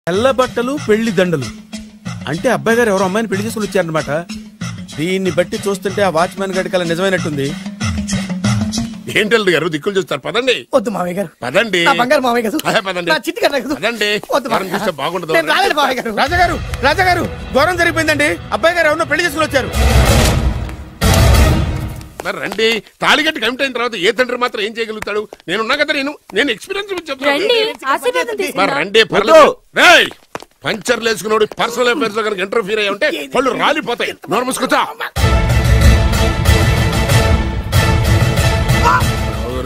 తెల్ల బట్టలు పెళ్లి దండలు అంటే అబ్బాయి గారు ఎవరో అమ్మాయిని పెళ్లి చేసుకుని వచ్చారనమాట. దీన్ని బట్టి చూస్తుంటే ఆ వాచ్మెన్ గడి కల నిజమైనట్టుంది. ఏంటి గారు దిక్కులు చూస్తారు? పదండి. వద్దు మామయ్య గారు, పదండి. బంగారు మామయ్య గారు, పదండి. చిట్టి గారు పదండి. చూస్తే బాగుండదు. రాజాగారు రాజాగారు ఘోరం జరిగిపోయిందండి. అబ్బాయి గారు ఎవరో పెళ్లి చేసుకుని వచ్చారు. మరి రండి. తాళిగట్టి కమిట్ అయిన తర్వాత ఏ తండ్రి మాత్రం ఏం చేయగలుగుతాడు? నేనున్నా కదా, నేను ఎక్స్పీరియన్స్ చెప్తాను. మరి రండి, పర్లేదు. పంచర్లు వేసుకున్నాడు పర్సనల్ అఫైర్స్ లో కనుక ఇంటర్ఫీర్ అయ్యి ఉంటే వాళ్ళు రాలిపోతాయి. నోరు మూసుకొచ్చా.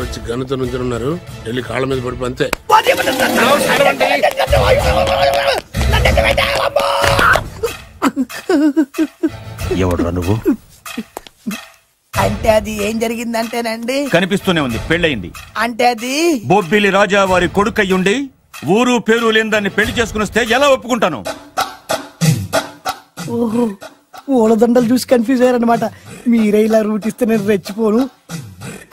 వచ్చి గనుతో నుంచి ఉన్నారు. వెళ్ళి కాళ్ళ మీద పడిపో అంతే. ఎవడురా నువ్వు? అంటే అది ఏం జరిగిందంటేనండి, కనిపిస్తూనే ఉంది, పెళ్ళయింది. అంటే అది బొబ్బిలి రాజా వారి కొడుకయ్యుండి ఊరు పేరు లేని దాన్ని పెళ్లి చేసుకుని వస్తే ఎలా ఒప్పుకుంటాను? ఓహో, పూలదండలు చూసి కన్ఫ్యూజ్ అయ్యారనమాట. మీరే ఇలా రూట్ ఇస్తే నేను రెచ్చిపోను.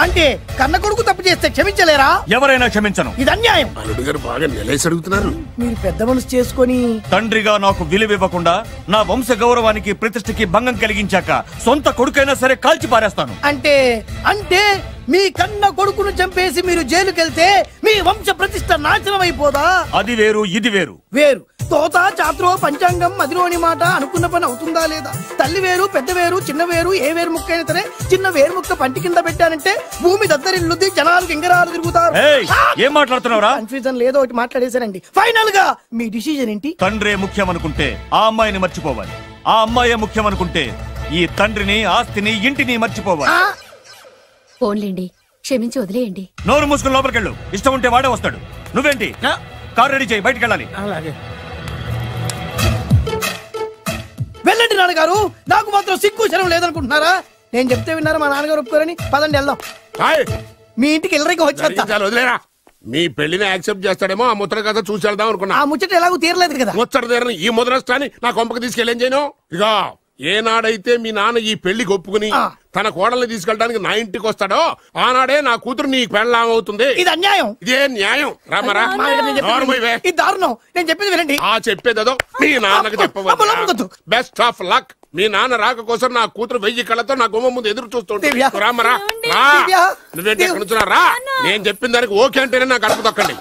అంటే కన్న కొడుకు తప్పు చేస్తే క్షమించలేరా? ఎవరైనా క్షమించను. ఇది అన్యాయం. అల్లుడు గారు బాగా నిలేసి అడుగుతున్నారు. మీరు పెద్ద మనసు చేసుకొని తండ్రిగా నాకు విలువివ్వకుండా నా వంశ గౌరవానికి ప్రతిష్టకి భంగం కలిగించాక సొంత కొడుకైనా సరే కాల్చి పారేస్తాను. అంటే అంటే మీ కన్న కొడుకును చంపేసి మీరు జైలుకెళ్తే మీ వంశ ప్రతిష్ట నాశనం అయిపోదా? అది వేరు, ఇది వేరు. వేరు. తోత చాత్రో పంచాంగం మదిలోని మాట అనుకున్న పని అవుతుందా లేదా? తల్లి వేరు, పెద్ద వేరు, చిన్న వేరు, ఏ వేరు ముక్క అయినా సరే చిన్న వేరు ముక్క పంటి కింద పెట్టానంటే భూమి దద్దరిల్లుద్ది, జనాలు గింగరాలు తిరుగుతారు. ఏం మాట్లాడుతున్నావురా? కన్ఫ్యూజన్ లేదో ఒకటి మాట్లాడేశారండి. ఫైనల్ గా మీ డిసిజన్ ఏంటి? తండ్రే ముఖ్యం అనుకుంటే ఆ అమ్మాయిని మర్చిపోవాలి. ఆ అమ్మాయే ముఖ్యం అనుకుంటే ఈ తండ్రిని, ఆస్తిని, ఇంటిని మర్చిపోవాలి. ఫోన్లేండి, క్షమించి వదిలేయండి. నోరు మూసుకుని లోపలికెళ్ళు. ఇష్టం ఉంటే వాడే వస్తాడు. నువ్వేంటి? కార్ రెడీ చేయి, బయటికి వెళ్ళాలి. వెళ్ళండి నాన్నగారు. నాకు మాత్రం సిగ్గు శరం లేదనుకుంటున్నారా? నేను చెప్తే విన్నారా? మా నాన్నగారు ఒప్పుకోరని. పదండి వెళ్దాం. మీ ఇంటికి ఎల్లరికి వచ్చేస్తా. వదిలేరా. మీ పెళ్లిని యాక్సెప్ట్ చేస్తాడేమో ఆ ముచ్చట కథ చూసి వెళ్దాం అనుకున్నా. ఆ ముచ్చట ఎలాగో తీరలేదు కదా. ముచ్చట తీరని ఈ ముద్రష్టాన్ని నా కొంపకి తీసుకెళ్ళేం చేయను. ఇక ఏనాడైతే మీ నాన్న ఈ పెళ్లికి ఒప్పుకుని తన కోడల్ని తీసుకెళ్ళడానికి నా ఇంటికి వస్తాడో ఆనాడే నా కూతురు నీ పెళ్ళాం అవుతుంది. ఇది అన్యాయం. ఇదే న్యాయం. రామరా, ఇది దారుణం. నేను చెప్పేది వినండి. ఆ చెప్పేదో మీ నాన్నకు చెప్పవచ్చు. Best of luck. మీ నాన్న రాక కోసం నా కూతురు 1000 కళ్ళతో నా గుమ్మ ముందు ఎదురు చూస్తుంటే రామరా, నువ్వేంటి ఎక్కడ నుంచున్నారా? నేను చెప్పిన దానికి ఓకే అంటేనే నా గడప తొక్కండి.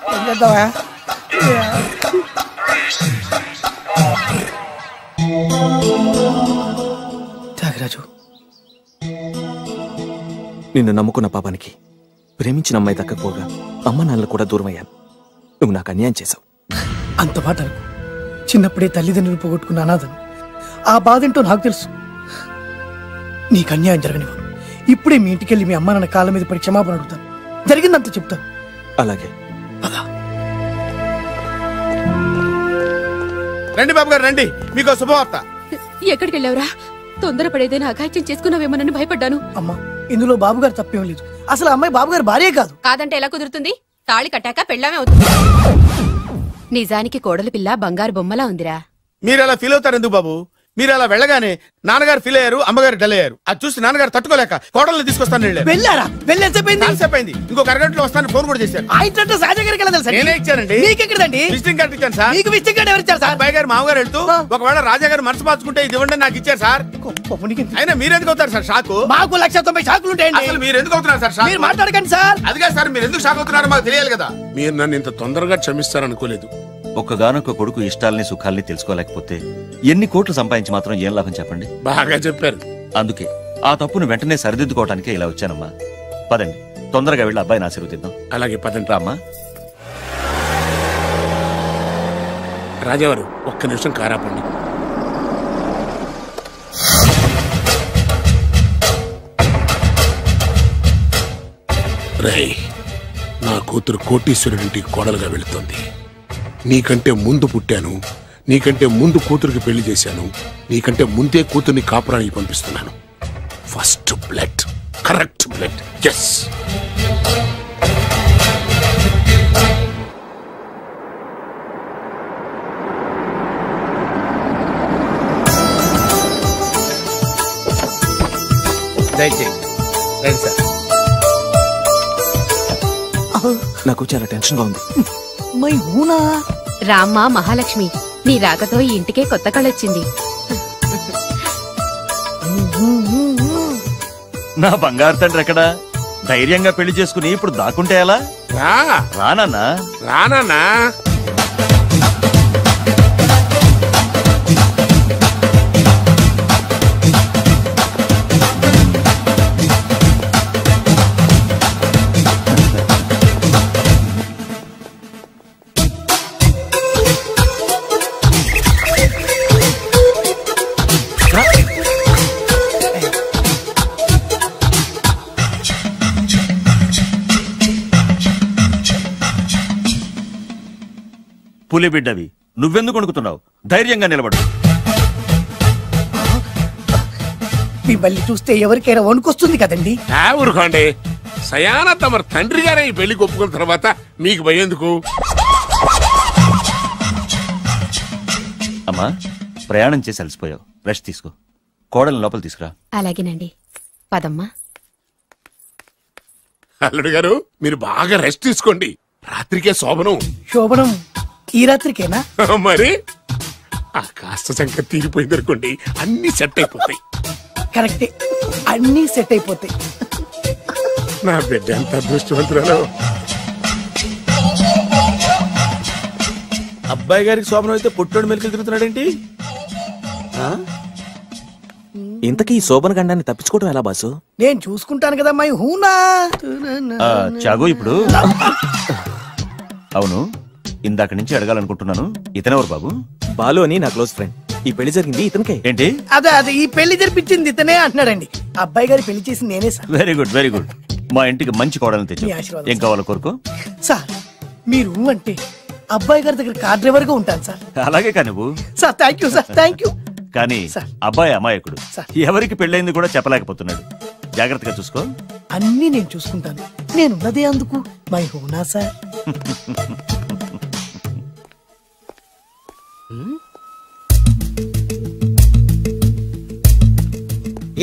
త్యాగరాజు, నిన్ను నమ్ముకున్న పాపానికి ప్రేమించిన అమ్మాయి దక్కకపోగా అమ్మ నాన్నలు కూడా దూరం అయ్యాను. నువ్వు నాకు అన్యాయం చేశావు. అంత మాట చిన్నప్పుడే తల్లిదండ్రులు పోగొట్టుకున్న అనాథను. ఆ బాధేంటో నాకు తెలుసు. నీకు అన్యాయం జరగనివ్వను. ఇప్పుడే మీ ఇంటికెళ్ళి మీ అమ్మ నాన్న కాళ్ళ మీద పడి క్షమాపణ అడుగుతాను. జరిగిందంత చెప్తాను. అలాగే. రండి బాబు గారు, రండి. మీకు శుభవార్త. ఎక్కడికి వెళ్ళావురా? తొందరపడేదైనా అఘాయిత్యం చేసుకున్నావేమోనని భయపడ్డాను. అమ్మా, ఇందులో బాబుగారు తప్పేం లేదు. అసలు అమ్మాయి బాబుగారు భార్యే కాదు. కాదంటే ఎలా కుదురుతుంది? తాళి కట్టాక పెళ్ళామే అవుతుంది. నిజానికి కోడలి పిల్ల బంగారు బొమ్మలా ఉందిరా. మీరు అలా ఫీల్ అవుతారు ఎందుకు బాబు? మీరు అలా వెళ్ళగానే నాన్నగారు ఫీల్ అయ్యారు, అమ్మగారు డల్ అయ్యారు. అది చూసి నాన్నగారు తట్టుకోలేక కోడల్ని తీసుకొస్తాను వెళ్ళారా? వెళ్ళేసేపోయింది. ఇంకొక అరగంటలో వస్తాను ఫోన్ కూడా చేశారు. నేనే ఇచ్చానండి. మీకెక్కడండి? విజిటింగ్ కార్డు ఇచ్చాను సార్. మీకు విజిటింగ్ కార్డు ఎవరు ఇచ్చారు సార్? అబ్బాయి గారు మామగారు వెళ్తూ ఒకవేళ రాజా గారు మనసు మార్చుకుంటే ఇది ఇవ్వండి నాకు ఇచ్చారు సార్. అయినా మీరు ఎందుకు అవుతారు సార్ షాక్? మాకు 190 షాకులు ఉంటాయండి. అసలు మీరు ఎందుకు అవుతున్నారు సార్ షాక్? మీరు మాట్లాడకండి సార్. అదిగా సార్, మీరు ఎందుకు షాక్ అవుతున్నారో మాకు తెలియాలి కదా. మీరు నన్ను ఇంత తొందరగా క్షమిస్తారనుకోలేదు. ఒక్కగానొక్క కొడుకు ఇష్టాలని సుఖాల్ని తెలుసుకోలేకపోతే ఎన్ని కోట్లు సంపాదించి మాత్రం ఏం లాభం చెప్పండి? బాగా చెప్పారు. అందుకే ఆ తప్పును వెంటనే సరిదిద్దుకోవడానికే ఇలా వచ్చానమ్మా. పదండి, తొందరగా వెళ్ళి అబ్బాయిని ఆశీర్వదిద్దాం. అలాగే పదండి. రామ్మా. రాజావారు ఒక్క నిమిషం కారాపండి. రేయ్, నా కూతురు కోటీశ్వరుడింటికి కోడలుగా వెళుతోంది. నీకంటే ముందు పుట్టాను, నీకంటే ముందు కూతురికి పెళ్లి చేశాను, నీకంటే ముందే కూతుర్ని కాపురానికి పంపిస్తున్నాను. First blood, correct blood. Yes. నాకు చాలా టెన్షన్ గా ఉంది. మై ఊనా రామ్మ మహాలక్ష్మి, నీ రాకతో ఈ ఇంటికే కొత్త కళొచ్చింది. నా బంగారు తండ్రి ఎక్కడా? ధైర్యంగా పెళ్లి చేసుకుని ఇప్పుడు దాక్కుంటే ఎలా? రానన్నా రానా పులి బిడ్డవి, నువ్వెందుకు వణుకుతున్నావు? ధైర్యంగా నిలబడు. మిమ్మల్ని చూస్తే ఎవరికైనా వణుకొస్తుంది కదండి. ఊరుకోండి. సయానా తమ తండ్రి గారే ఈ పెళ్లి ఒప్పుకున్న తర్వాత మీకు భయందుకు? అమ్మా, ప్రయాణం చేసి అలసిపోయావు, రెస్ట్ తీసుకో. కోడలు లోపల తీసుకురా. అలాగేనండి, పదమ్మా. అల్లుడు గారు, మీరు బాగా రెస్ట్ తీసుకోండి. రాత్రికే శోభనం. శోభనం ఈ రాత్రికేనా? మరి ఆ కాస్త సంఖ్య తీరిపోయింది అనుకోండి, అన్ని సెట్ అయిపోతాయి. కరెక్టే, అన్నీ సెట్ అయిపోతాయి. నా బిడ్డ ఎంత అదృష్టవంతురాలు. అబ్బాయి గారికి శోభనం అయితే పుట్టోడు మెలికలు తిరుగుతున్నాడేంటి? ఇంతకీ ఈ శోభన గండాన్ని తప్పించుకోవడం ఎలా బాసు? నేను చూసుకుంటాను కదా మై హూనా. చాగు ఇప్పుడు. అవును, ఇందాక నుంచి అడగాలనుకుంటున్నాను, ఇతనెవరు బాబు? బాలు అని నా క్లోజ్ ఫ్రెండ్. ఈ పెళ్లి జరిగింది ఇతనికే. ఏంటి? అదే ఈ పెళ్లి జరిపించింది ఇతనే అంటున్నాడండి. అబ్బాయి గారి పెళ్లి చేసింది నేనే sir. Very good, very good. మా ఇంటికి మంచి కోడలు తెచ్చు. మీ ఆశీర్వాదం ఏం కావాలో కోరుకో. సార్ మీరు అంటే అబ్బాయి గారి దగ్గర కార్ డ్రైవర్ గా ఉంటాను సార్. అలాగే కానీ నువ్వు. Sir thank you sir, thank you. కానీ సార్. అబ్బాయి అమాయకుడు, సార్. ఎవరికి పెళ్ళైంది కూడా చెప్పలేకపోతున్నాడు. జాగ్రత్తగా చూసుకో. అన్నీ నేను చూసుకుంటాను, నేనున్నదే అందుకు మై హూనా సార్.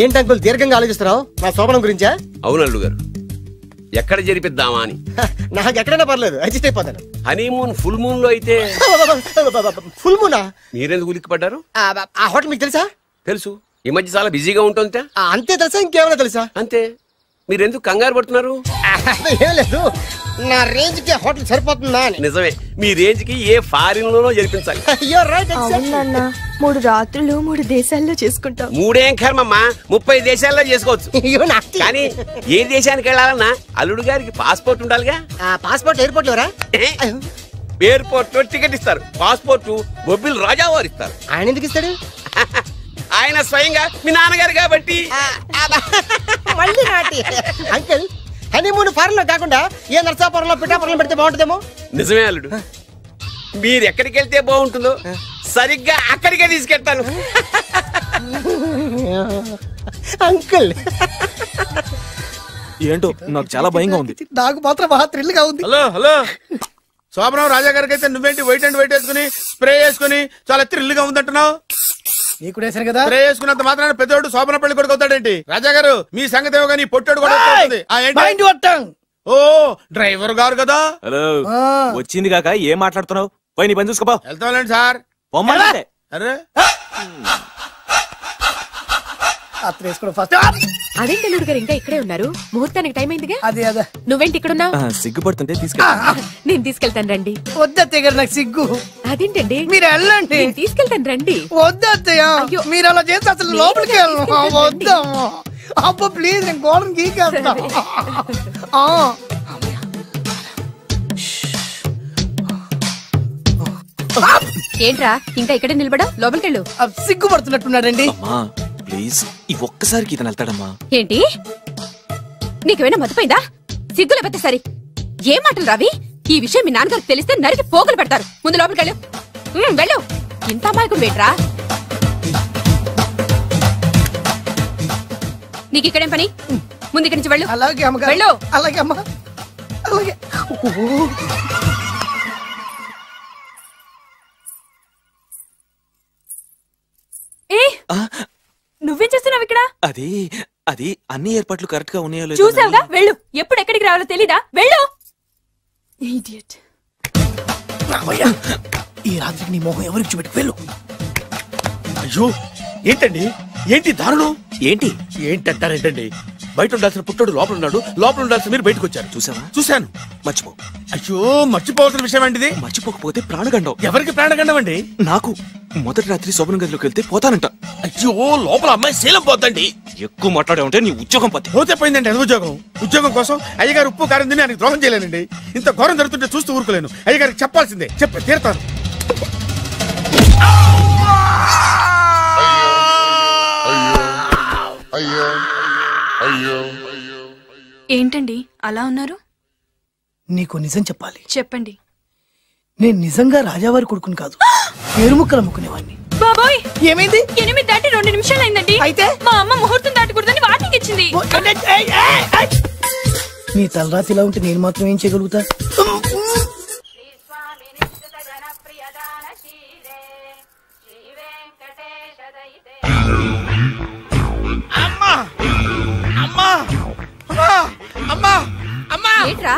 ఏంటి అంకుల్ దీర్ఘంగా ఆలోచిస్తున్నావు? నా శోభనం గురించా? అవును అల్లుడు గారు, ఎక్కడ జరిపిద్దామా అని. నాకు ఎక్కడైనా పర్లేదు, అడ్జస్ట్ అయిపోతాను. హనీమూన్ ఫుల్ మూన్ లో అయితే. ఫుల్ మూనా? మీరెందుకు ఉలిక్కిపడ్డారు? ఆ హోటల్ మీకు తెలుసా? తెలుసు, ఈ మధ్య చాలా బిజీగా ఉంటుంది. అంతే తెలుసా, ఇంకేమైనా తెలుసా? అంతే. మీరెందుకు కంగారు పడుతున్నారు? ఏం లేదు, నా రేంజ్ కి హోటల్ సరిపోతుందా అని. నిజమే, మీ రేంజ్ కి ఏ ఫారిన్ లోనో జరిపించాలి. అవునన్నా, 3 రాత్రులు 3 దేశాల్లో చేసుకుంటాం. 3 ఏం కర్మమ్మా, 30 దేశాల్లో చేసుకోవచ్చు. కానీ ఏ దేశానికి వెళ్ళాలన్నా అల్లుడు గారికి పాస్పోర్ట్ ఉండాలిగా. Passport airport LoRa? ఎయిర్పోర్ట్ లో టికెట్ ఇస్తారు, పాస్పోర్ట్ బొబ్బిల్ రాజా వారు ఇస్తారు. ఆయన ఎందుకు ఇస్తాడు? ఆయన స్వయంగా మీ నాన్నగారు కాబట్టి. మళ్ళీ నాటి అంకుల్, హనీమూన్ ఫారెన్ లో కాకుండా ఏ నర్సాపురంలో పిఠాపురంలో పెడితే బాగుంటుందేమో. నిజమే అల్లుడు, మీరు ఎక్కడికి వెళ్తే బాగుంటుందో సరిగ్గా అక్కడికే తీసుకెళ్తాను. అంకుల్ ఏంటో నాకు చాలా భయంగా ఉంది. నాకు మాత్రం బాగా థ్రిల్ గా ఉంది. హలో హలో, శోభనం రాజా గారికి అయితే నువ్వేంటి వైట్ అండ్ వైట్ వేసుకుని స్ప్రే వేసుకుని చాలా థ్రిల్ గా ఉందంటున్నావు? నీకు వేసాను కదా. స్ప్రే వేసుకున్నంత మాత్రాన పెద్దోడు శోభన పెళ్లి కొడుకు అవుతాడేంటి? రాజా గారు మీ సంగతి ఏమో కానీ పొట్టోడు కూడా అవుతుంది. ఓ డ్రైవర్ గారు కదా. హలో, వచ్చింది కాక ఏం మాట్లాడుతున్నావు? పోయి నీ పని చూసుకోపో. వెళ్తాండి సార్. పొమ్మంటే అరే అదేంటి అల్లుడు గారు ఇంకా ఇక్కడే ఉన్నారు? ముహూర్తానికి టైం అయిందిగా. అదే అదే, నువ్వేంటి ఇక్కడున్నావు? సిగ్గుపడుతుంటే తీసుకెళ్ళి. నేను తీసుకెళ్తాను రండి. వద్దత్తయ్య గారు, నాకు సిగ్గు. అదేంటండి? మీరు వెళ్ళండి. నేను తీసుకెళ్తాను రండి. వద్దత్తయ్య, అయ్యో. మీరు అలా చేస్తే అసలు లోపలికి వెళ్ళను. వద్దమ్మా, అబ్బా ప్లీజ్, నేను గోడను గీకేస్తా. ఏంట్రా ఇంకా ఇక్కడే నిలబడా? లోపలికెళ్ళు. సిగ్గుపడుతున్నట్టున్నాడండి. అమ్మా ప్లీజ్, ఈ ఒక్కసారికి ఇతను వెళ్తాడమ్మా. ఏంటి, నీకేమైనా మతిపోయిందా? సిగ్గు లేకపోతే సరి. ఏ మాటలు రావి? ఈ విషయం మీ నాన్నగారికి తెలిస్తే నరికి పోగులు పెడతారు. ముందు లోపలికెళ్ళు. వెళ్ళు. ఇంత అమాయకుడు వేట్రా? నీకు ఇక్కడేం పని? ముందు ఇక్కడి నుంచి వెళ్ళు. అలాగే అమ్మగారు. వెళ్ళు. అలాగే అమ్మా, అలాగే. నువ్వేం చేస్తున్నావు ఇక్కడ? అది అది అన్ని ఏర్పాట్లు కరెక్ట్ గా ఉన్నాయో లేదో చూసావుగా, వెళ్ళు. ఎప్పుడు ఎక్కడికి రావాలో తెలీదా? వెళ్ళు. ఇడియట్. ఈ రాత్రికి నీ మొహం ఎవరికి చూపెట్టి వెళ్ళు. అయ్యో ఏంటండి, ఏంటి దారుణం? ఏంటి ఏంటంటారేంటండి? బయట ఉండాల్సిన పుట్టోడు లోపల ఉన్నాడు, లోపల ఉండాల్సిన మీరు బయటకు వచ్చారు. చూసావా? చూశాను. మర్చిపో. అయ్యో మర్చిపోవాల్సిన విషయం అండి ఇది. మర్చిపోకపోతే ప్రాణగండం. ఎవరికి ప్రాణగండం అండి? నాకు. మొదటి రాత్రి శోభన గదిలోకి వెళ్తే పోతానంట. అయ్యో లోపల అమ్మాయి శీలం పోతండి. ఎక్కువ మాట్లాడే ఉంటే నీ ఉద్యోగం పోతే. పోతే పోయిందండి అది ఉద్యోగం. ఉద్యోగం కోసం అయ్యగారు ఉప్పు కారం తిని ఆయనకి ద్రోహం చేయలేనండి. ఇంత ఘోరం జరుగుతుంటే చూస్తూ ఊరుకోలేను. అయ్యగారికి చెప్పాల్సిందే, చెప్పి తీరుతాను. ఏంటండి అలా ఉన్నారు? నీకు నిజం చెప్పాలి. చెప్పండి. నేను నిజంగా రాజావారి కొడుకుని కాదు, పేరుముక్కలు అమ్ముకునేవాడిని. బాబోయ్ ఏమైంది? 8 దాటి 2 నిమిషాలు అయిందండి. అయితే మా అమ్మ ముహూర్తం దాటకూడదని వాటికి ఇచ్చింది. నీ తలరాతి ఇలా ఉంటే నేను మాత్రం ఏం చేయగలుగుతా? ఏంట్రా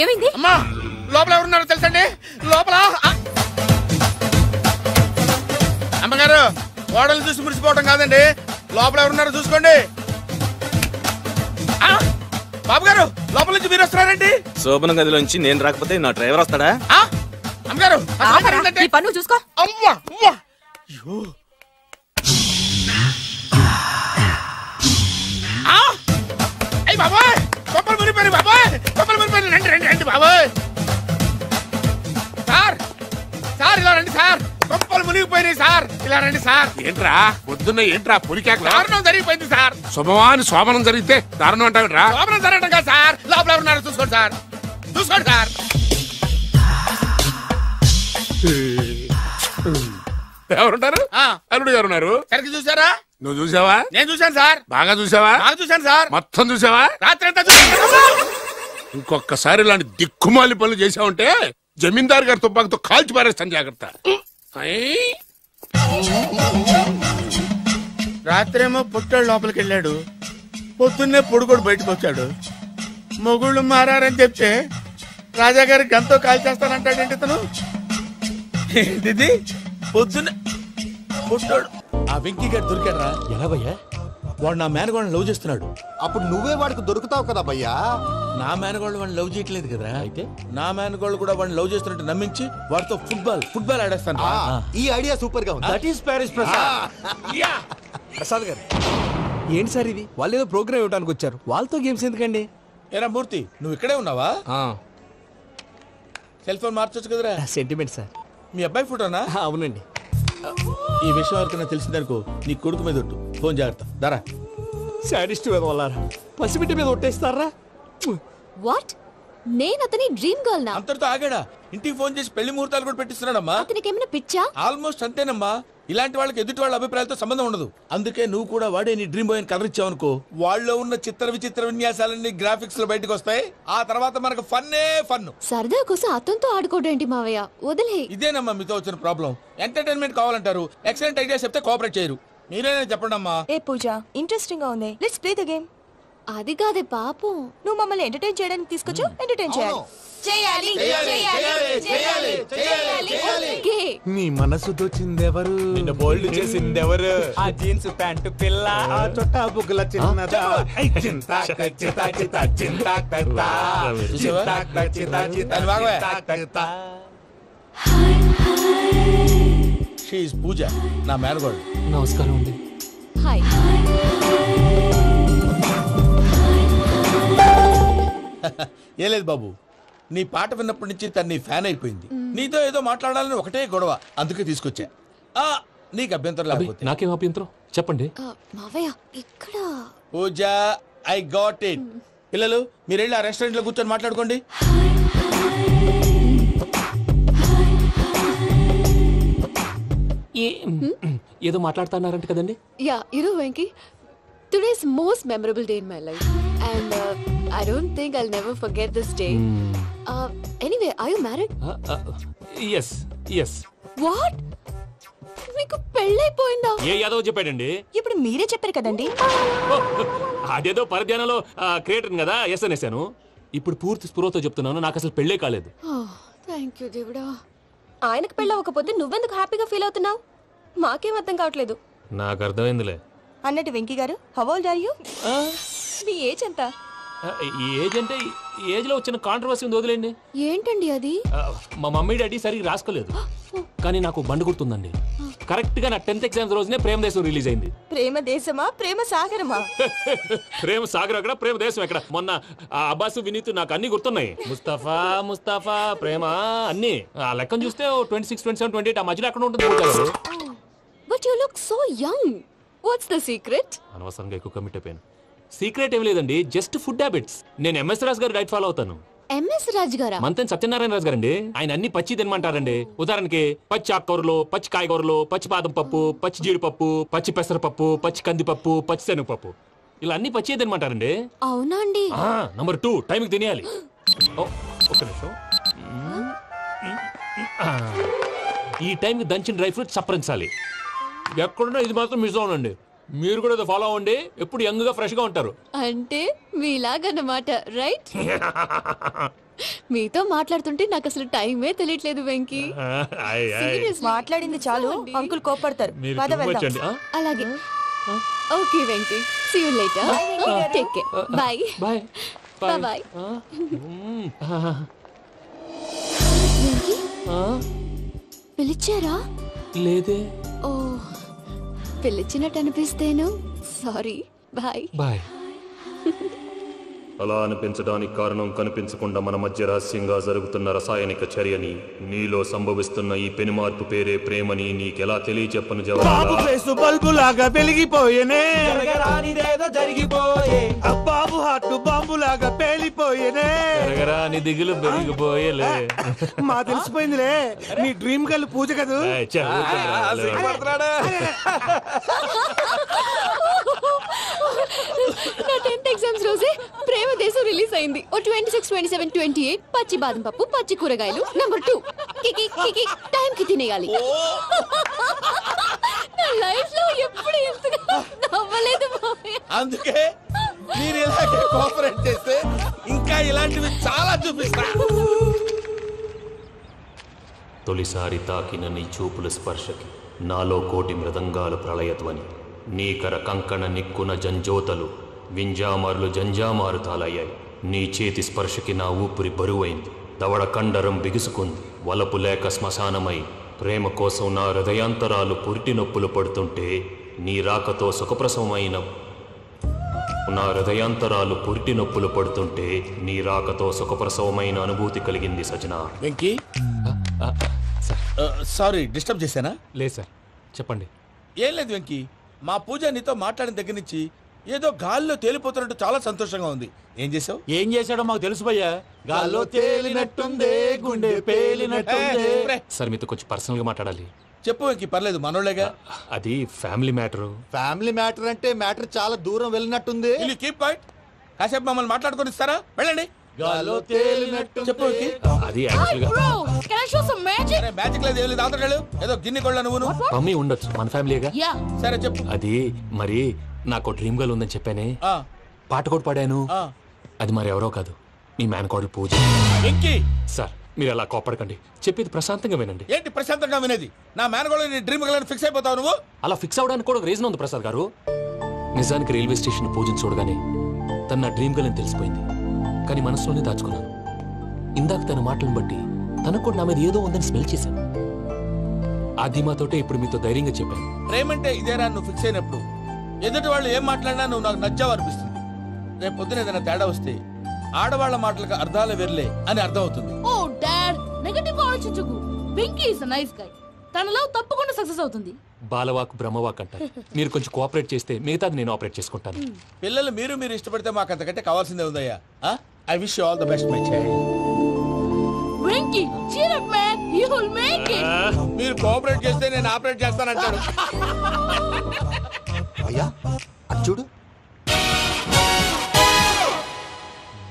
ఏమైంది? అమ్మా లోపల ఎవరున్నారో తెలుసండి? లోపల అమ్మగారు ఓడలు చూసి మురిసిపోవటం కాదండి, లోపల ఎవరున్నారో చూసుకోండి. బాబు గారు లోపల నుంచి మీరు వస్తున్నారండి? శోభన గదిలోంచి నేను రాకపోతే నా డ్రైవర్ వస్తాడా? అమ్మగారు ఈ పన్ను చూసుకో. అమ్మా అమ్మా అయ్యో అయ్యి బాబాయ్ కొప్పలు మురిపోయి బాబాయ్, కొప్పలు మురిపోయి. రండి రండి రండి బాబాయ్. సార్ సార్ ఇలా రండి సార్, కొప్పలు మునిగిపోయినాయి సార్, ఇలా రండి సార్. ఏంట్రా పొద్దున్న ఏంట్రా పొలికాక? దారుణం జరిగిపోయింది సార్. శుభమాని శోభనం జరిగితే దారుణం అంటావురా? శోభనం జరగడం కాదు సార్, లోపల ఎవరున్నారో చూసుకోండి సార్, చూసుకోండి సార్. ఎవరుంటారు? అల్లుడు గారు ఉన్నారు. సరిగ్గా చూసారా? నువ్వు చూసావా? నేను చూశాను సార్. బాగా చూసావా? బాగా చూశాను సార్. మొత్తం చూసావా? రాత్రి అంతా చూశాను. ఇంకొకసారి ఇలాంటి దిక్కుమాలి పనులు చేసావంటే జమీందారు గారి తుపాకుతో కాల్చి పారేస్తాను, జాగ్రత్త. రాత్రేమో పుట్టాడు లోపలికి వెళ్ళాడు, పొద్దున్నే పొడుగోడు బయటకు వచ్చాడు. మొగుళ్ళు మారని చెప్తే రాజాగారి గంతో కాల్చేస్తానంటాడేంటి ఇతను? ఏంటిది పొద్దున్నే పుట్టాడు. ఆ వెంకీ గారు దొరికాడరా? ఎలా భయ్యా? వాడు నా మేనగోళ్ళని లవ్ చేస్తున్నాడు. అప్పుడు నువ్వే వాడికి దొరుకుతావు కదా భయ్యా. నా మేనగోళ్ళు వాడిని లవ్ చేయట్లేదు కదరా. అయితే నా మేనగోళ్ళు కూడా వాడిని లవ్ చేస్తున్నట్టు నమ్మించి వాడితో ఫుట్బాల్ ఆడేస్తాను. ఈ ఐడియా సూపర్ గా ఉంది. That is Paris Prasad. Prasad గారు ఏంటి సార్ ఇది? వాళ్ళు ఏదో ప్రోగ్రామ్ ఇవ్వడానికి వచ్చారు, వాళ్ళతో గేమ్స్ ఎందుకండి? ఏరా మూర్తి నువ్వు ఇక్కడే ఉన్నావా? సెల్ ఫోన్ మార్చొచ్చు కదరా. Sentiment sir. మీ అబ్బాయి ఫోటోనా? అవునండి. ఈ విషయం ఎవరికైనా తెలిసిందనుకో నీ కొడుకు మీద ఒట్టు. ఫోన్ జాగ్రత్త. దారా సాడిస్ట్ మీద వాళ్ళారా, పసిబిడ్డ మీద ఒట్టేస్తారా? వాట్? నేను అతని డ్రీమ్ గర్ల్ నా? అంతటితో ఆగాడా? ఇంటికి ఫోన్ చేసి పెళ్లి ముహూర్తాలు కూడా పెట్టిస్తున్నాడమ్మా. అతనికి ఏమైనా పిచ్చా? ఆల్మోస్ట్ అంతేనమ్మా. ఇలాంటి వాళ్ళకి ఎదుటి వాళ్ళ అభిప్రాయాలతో సంబంధం ఉండదు. అందుకే నువ్వు కూడా వాడే నీ డ్రీమ్ బాయ్ కలర్ ఇచ్చావనుకో, వాళ్ళలో ఉన్న చిత్ర విచిత్ర విన్యాసాలన్నీ గ్రాఫిక్స్ లో బయటకు వస్తాయి. ఆ తర్వాత మనకు ఫన్నే ఫన్. సరదా కోసం అతనితో ఆడుకోడేంటి మావయ్య? వదిలే. ఇదేనమ్మా మీతో వచ్చిన ప్రాబ్లం. ఎంటర్టైన్మెంట్ కావాలంటారు, ఎక్సలెంట్ ఐడియా చెప్తే కోఆపరేట్ చేయరు. మీరేనా చెప్పండి అమ్మా. ఏ పూజ, ఇంట్రెస్టింగ్ గా ఉంది, లెట్స్ ప్లే ద గేమ్. అది కాదే పాపం, నువ్వు మమ్మల్ని ఎంటర్టైన్ చేయడానికి తీసుకొచ్చు, ఎంటర్టైన్ చేయాలి. నీ మనసు దోచిందెవరు? నిన్ను బోల్డ్ చేసిందెవరు? ఆ జీన్స్ ప్యాంటు పిల్ల, ఆ చొట్టా బుగ్గల చిన్నదా. షీ ఇస్ పూజ, నా మేనగోడు. నమస్కారం అండి. హాయ్. ఏ లేదు బాబు, నీ పాట విన్నప్పటి నుంచి తను నీ ఫ్యాన్ అయిపోయింది. నీతో ఏదో మాట్లాడాలని ఒకటే గొడవ, అందుకే తీసుకొచ్చా. నీకు అభ్యంతరం లేకపోతే. నాకేం అభ్యంతరం చెప్పండి. మావయ్య ఇక్కడ పూజ, ఐ గాట్ ఇట్. పిల్లలు మీరు వెళ్ళి ఆ రెస్టారెంట్ లో కూర్చొని మాట్లాడుకోండి. ఏదో మాట్లాడుతున్నారంట కదండి? Yeah, Venky, today's most memorable day in my life, and I don't think I'll never forget this day. Anyway, are you married? Yes. What? మీకు పెళ్ళైపోయిందా? ఏ యాదవ్ చెప్పాడండి? ఇప్పుడు మీరే చెప్పారు కదండి. అదేదో పరధ్యానంలో క్రియేటర్ కదా ఎస్ అనేసాను. ఇప్పుడు పూర్తి స్పృహతో చెప్తున్నాను, నాకు అసలు పెళ్ళే కాలేదు. థ్యాంక్ యూ దేవుడా. ఆయనకు పెళ్ళి అవ్వకపోతే నువ్వెందుకు హ్యాపీగా ఫీల్ అవుతున్నావు? మాకేం అర్థం కావట్లేదు. నాకు అర్థమైందిలే. అన్నట్టు వెంకీ గారు, హౌ ఓల్డ్ ఆర్ యు? మీ ఏజ్ ఎంత? ఈ ఏజ్ అంటే ఈ ఏజ్ లో వచ్చిన కాంట్రవర్సీ ఉంది, వదిలేండి. ఏంటండి అది? మా మమ్మీ డాడీ సరిగ్గా రాసుకోలేదు, కానీ నాకు బండి గుర్తుందండి. కరెక్ట్ గా నా 10th ఎగ్జామ్స్ రోజునే ప్రేమ దేశం రిలీజ్ అయింది. ప్రేమ దేశమా ప్రేమ సాగరమా? ప్రేమ సాగర్ అక్కడ, ప్రేమ దేశం ఎక్కడ? మొన్న అబ్బాసు వినీత్ నాకు అన్ని గుర్తున్నాయి. ముస్తఫా ప్రేమ అన్ని ఆ లెక్కను చూస్తే 26, 27, 28 ఆ మధ్యలో అక్కడ ఉంటుంది. But you look so young. What's the secret? అనవసరంగా ఎక్కువ కమిట్ అయిపోయాను. సీక్రెట్ ఏం లేదండి, జస్ట్ ఫుడ్ హ్యాబిట్స్. నేను ఎంఎస్ రాజు గారు డైట్ ఫాలో అవుతాను. ఎంఎస్ రాజు గారా? మంతెన్ సత్యనారాయణ రాజు గారండి. ఆయన అన్ని పచ్చి తినమంటారండి. ఉదాహరణకి పచ్చి ఆకుకూరలు, పచ్చి కాయగూరలు, పచ్చి బాదం పప్పు, పచ్చి జీడిపప్పు, పచ్చి పెసరపప్పు, పచ్చి కందిపప్పు, పచ్చి శనగపప్పు, ఇలా అన్ని పచ్చి తినమంటారండి. అవునా అండి? నంబర్ 2, టైంకి తినేయాలి. ఒక్క నిమిషం. ఈ టైంకి దంచిన డ్రై ఫ్రూట్స్ సప్పరించాలి. ఎక్కడున్నా ఇది మాత్రం మిస్ అవునండి. మీరు కూడా ఇది ఫాలో అవ్వండి, ఎప్పుడు యంగ్ గా ఫ్రెష్ గా ఉంటారు. అంటే మీలాగన్నమాట, రైట్? మీతో మాట్లాడుతుంటే నాకు అసలు టైమే తెలియట్లేదు వెంకీ. మాట్లాడింది చాలు, అంకుల్ కోపడతారు. అలాగే. Okay Venky, see you later. Take care. Bye bye bye. పిలిచారా? లేదే. ఓ, పిలిచినట్టు అనిపిస్తేను. సారీ. Bye bye. అలా అనిపించడానికి కారణం కనిపించకుండా మన మధ్య రహస్యంగా జరుగుతున్న రసాయనిక చర్యని, నీలో సంభవిస్తున్న ఈ పెను మార్పు పేరే ప్రేమని నీకెలా తెలియచెప్పను జవాబు? బల్బు లాగా వెలిగిపోయేనే, జరిగిపోయే బాబు హార్ట్ బాంబు లాగా పేలిపోయేనే, దిగులు పెరిగిపోయేలే. మా తెలిసిపోయిందిలే, నీ డ్రీమ్ గర్ల్ పూజ కదా. నా 10th ఎగ్జామ్స్ రోజే ప్రేమ దేశం రిలీజ్ అయింది. 26, 27, 28 పచ్చి బాదం పప్పు, పచ్చి కూరగాయలు. నంబర్ 2, కికి టైం కి తినేయాలి. నా లైఫ్ లో ఎప్పుడు ఇంతగా నవ్వలేదు. అందుకే మీరు ఇలాగే కోఆపరేట్ చేస్తే ఇంకా ఇలాంటివి చాలా చూపిస్తా. తొలిసారి తాకిన నీ చూపుల స్పర్శకి నాలో కోటి మృదంగాలు ప్రళయధ్వని, నీకర కంకణ నిక్కున జంజోతలు వింజామారులు జంజామారు తాలయ్యాయి. నీ చేతి స్పర్శకి నా ఊపిరి బరువైంది, దవడ కండరం బిగుసుకుంది. వలపు లేక శ్మశానమై ప్రేమ కోసం నా హృదయాంతరాలు పురిటి నొప్పులు పడుతుంటే, నీ రాకతో సుఖప్రసవమైన నా హృదయాంతరాలు పురిటి నొప్పులు పడుతుంటే నీ రాకతో సుఖప్రసవమైన అనుభూతి కలిగింది సజనా. వెంకీ, సారీ డిస్టర్బ్ చేశానా? లేదు సార్, చెప్పండి. ఏం లేదు వెంకీ, మా పూజ నీతో మాట్లాడిన దగ్గర నుంచి ఏదో గాల్లో తేలిపోతున్నట్టు చాలా సంతోషంగా ఉంది. ఏం చేసావు? ఏం చేశాడో మాకు తెలుసు భయ్యా. గాల్లో తేలినట్టుందే, గుండె పేలినట్టుందే. సార్ మీతో కొంచెం పర్సనల్ గా మాట్లాడాలి. చెప్పు వెంకీ, పర్లేదు, మనోళ్ళేగా. అది ఫ్యామిలీ మ్యాటర్. ఫ్యామిలీ మ్యాటర్ అంటే మ్యాటర్ చాలా దూరం వెళ్ళినట్టుంది. Keep quiet. కాసేపు మమ్మల్ని మాట్లాడుకొని ఇస్తారా? వెళ్ళండి. గాల్లో తేలినట్టు చెప్పు వెంకీ. అది యాక్చువల్గా మ్యాజిక్ లేదు, ఏం లేదు. ఆతడాడు ఏదో గిన్నె కొళ్ళ నువ్వు మమ్మీ ఉండొచ్చు, మన ఫ్యామిలీగా. సరే చెప్పు. అది మరి నాకు డ్రీమ్ గర్ల్ ఉందని చెప్పానే, పాట కూడా పాడాను. అది మరి ఎవరో కాదు, మీ మేనకోడలు పూజ. సార్ మీరు అలా కోపడకండి, చెప్పేది ప్రశాంతంగా వినండి. ఏంటి ప్రశాంతంగా వినేది? నా మేనకోడలు నీ డ్రీమ్ గర్ల్ ఫిక్స్ అయిపోతావు నువ్వు. అలా ఫిక్స్ అవడానికి కూడా రీజన్ ఉంది ప్రసాద్ గారు. నిజానికి రైల్వే స్టేషన్ పూజను చూడగానే తన నా డ్రీమ్ గర్ల్ అని తెలిసిపోయింది, కానీ మనసులోనే దాచుకున్నాను. ఇందాక తన మాటలను బట్టి తనకు కూడా నా మీద ఏదో ఉందని స్మెల్ చేశాను. ఆ ధీమాతోటే ఇప్పుడు మీతో ధైర్యంగా చెప్పాను. ప్రేమంటే ఇదేరా నువ్వు ఫిక్స్ అయినప్పుడు ఎదుటి వాళ్ళు ఏం మాట్లాడినా నువ్వు నాకు నచ్చావు అనిపిస్తుంది. రేపు పొద్దున ఏదైనా తేడా వస్తే ఆడవాళ్ల మాటలకు అర్థాలు వెర్లే అని అర్థం అవుతుంది. ఓ డాడ్, నెగటివ్ ఆలోచించకు. Venky is a nice guy. తన లవ్ తప్పకుండా సక్సెస్ అవుతుంది. బాలవాక్ బ్రహ్మవాక్ అంటారు. మీరు కొంచెం కోఆపరేట్ చేస్తే మిగతాది నేను ఆపరేట్ చేసుకుంటాను. పిల్లలు మీరు ఇష్టపడితే మాకు అంతకంటే కావాల్సిందే ఉందయ్యా. I wish you all the best my child. Venky cheer up man, you will make it. మీరు కోఆపరేట్ చేస్తే నేను ఆపరేట్ చేస్తానంటాడు. అయ్యా అది చూడు.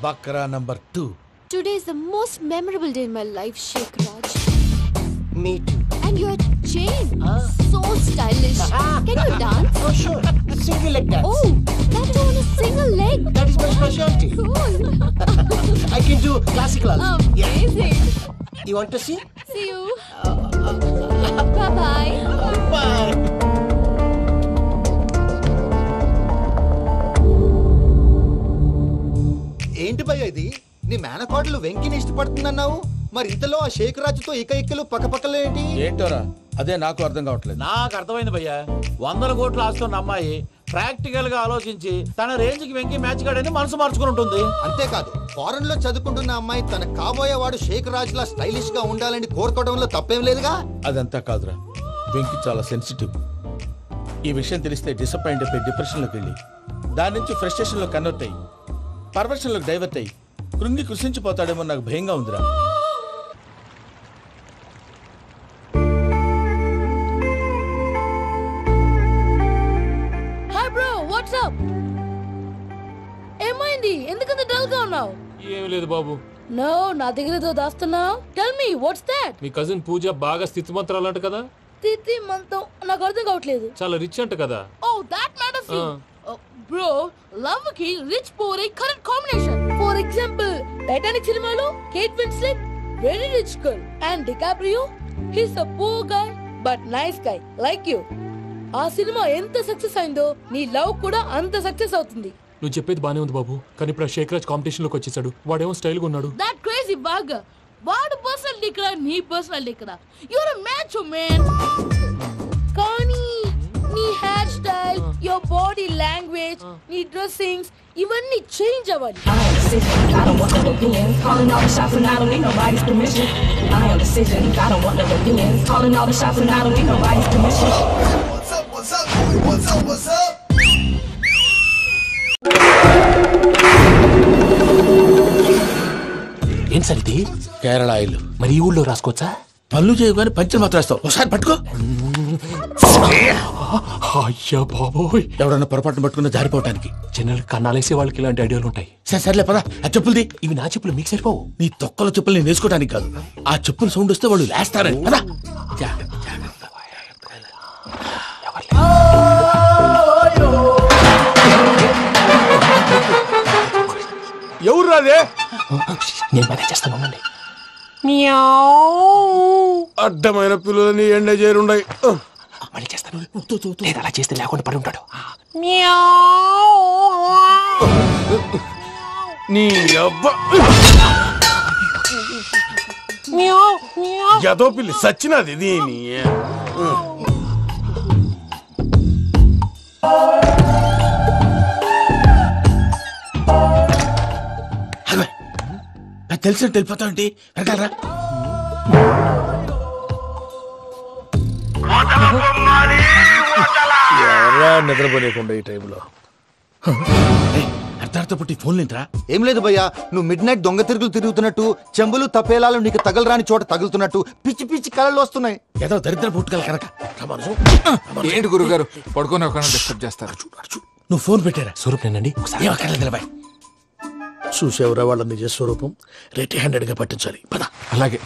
Bakra number 2. Today is the most memorable day in my life, Sheikh Raj. Me too. And your chain, so stylish. Can you dance? Oh sure, single leg dance. Oh, that too on a single leg. That is my specialty. Cool. I can do classical also. Amazing. You want to see? See. see you. Bye-bye. Bye. ఏంటి భయ్య ఇది? నీ మేనకోడలు వెంకిని ఇష్టపడుతుందన్నావు, మరి ఇంతలో ఆ షేక్ రాజుతో ఇక్కలు పక్కపక్కలు ఏంటి? ఏంటోరా అదే నాకు అర్థం కావట్లేదు. నాకు అర్థమైంది భయ్యా. 100 కోట్లు ఆస్తున్న అమ్మాయి ప్రాక్టికల్ గా ఆలోచించి తన రేంజ్ కి వెంకి మ్యాచ్ కాడని మనసు మార్చుకుని ఉంటుంది. అంతేకాదు, ఫారెన్ లో చదువుకుంటున్న అమ్మాయి తన కాబోయేవాడు షేక్ రాజ్ లా స్టైలిష్ గా ఉండాలని కోరుకోవడంలో తప్పేం లేదుగా. అదంతా కాదురా, వెంకి చాలా సెన్సిటివ్. ఈ విషయం తెలిస్తే డిసప్పాయింట్ అయిపోయి డిప్రెషన్ లోకి వెళ్ళి దాని నుంచి ఫ్రస్ట్రేషన్ లో కన్వర్ట్ అయ్యి పర్వర్షన్ లోకి డైవర్ట్ అయ్యి కృంగి కృషించిపోతాడేమో నాకు భయంగా ఉందిరా. Hi bro, what's up? ఏమైంది? ఎందుకంత డల్ గా ఉన్నావు? ఏం లేదు బాబు. నో, నా దగ్గర ఏదో దాస్తున్నావు. Tell me what's that? మీ కజిన్ పూజ బాగా స్థితిమంతరాలు అంట కదా. తిత్తి మంతం నాకు అర్థం కావట్లేదు. చాలా రిచ్ అంట కదా. Oh that matters you. Bro, love కి rich poor a correct combination. For example, Titanic సినిమాలో Kate Winslet very rich girl and DiCaprio he's a poor guy but nice guy like you. ఆ సినిమా ఎంత success అయిందో నీ love కూడా అంత success అవుతుంది. నువ్వు చెప్పేది బానే ఉంది బాబు, కానీ ఇప్పుడు షేక్ రాజ్ కాంపిటీషన్ లోకి వచ్చేసాడు. వాడేమో స్టైల్ గా ఉన్నాడు. That crazy bag. వాడు పర్సనల్ ఇక్కడ, నీ పర్సనల్ ఇక్కడ. Your a match man. కానీ నీ hair style, your body language, నీ డ్రెస్సింగ్స్ ఇవన్నీ చేంజ్ అవ్వాలి. ఏం సార్ ఇది? కేరళ ఆయిల్. మరి ఈ ఊళ్ళో రాసుకోవచ్చా? పనులు చేయగానే పంచర్ మాత్రం వేస్తావు. ఒకసారి పట్టుకో. అయ్యా బాబోయ్, ఎవడన్నా పొరపాటున పట్టుకున్న జారిపోవటానికి. జనరల్ కన్నాలేసే వాళ్ళకి ఇలాంటి ఐడియాలు ఉంటాయి. సర్లే పదా, ఆ చెప్పులది. ఇవి నా చెప్పులు మీకు సరిపోవు. నీ తొక్కల చెప్పులు నేను వేసుకోవడానికి కాదు, ఆ చెప్పులు సౌండ్ వస్తే వాళ్ళు లేస్తారని. పదా. ఎవరు రాదే? నేను మేనేజ్ చేస్తాను. అడ్డమైన పిల్లలని ఎండ చేరుండయి. మళ్ళీ చేస్తాను. లేదా అలా చేస్తే లేకుండా పడి ఉంటాడు. నీ అబ్బా ఎదో పిల్లి సచ్చినది దీని. తెలిసినట్టు వెళ్ళిపోతావుంటి. వెనకాలరా. ఎవరా నిద్రపోలేకుండా ఈ టైంలో? అర్ధార్థ పుట్టి ఫోన్ లేంట్రా. ఏం లేదు భయ్యా, నువ్వు మిడ్ నైట్ దొంగ తిరుగులు తిరుగుతున్నట్టు, చెంబులు తపేలాలు నీకు తగలరాని చోట తగులుతున్నట్టు పిచ్చి పిచ్చి కళలు వస్తున్నాయి. ఏదో దరిద్ర పుట్టుకల కనుక. ఏంటి గురుగారు పడుకొని ఒక డిస్టర్బ్ చేస్తారు? నువ్వు ఫోన్ పెట్టారా? స్వరూప్ నేనండి. ఏమక్కర్లేదు. చూసేవరా వాళ్ళ నిజ స్వరూపం. రెట్టి హ్యాండెడ్ గా పట్టించాలి. పద. అలాగే.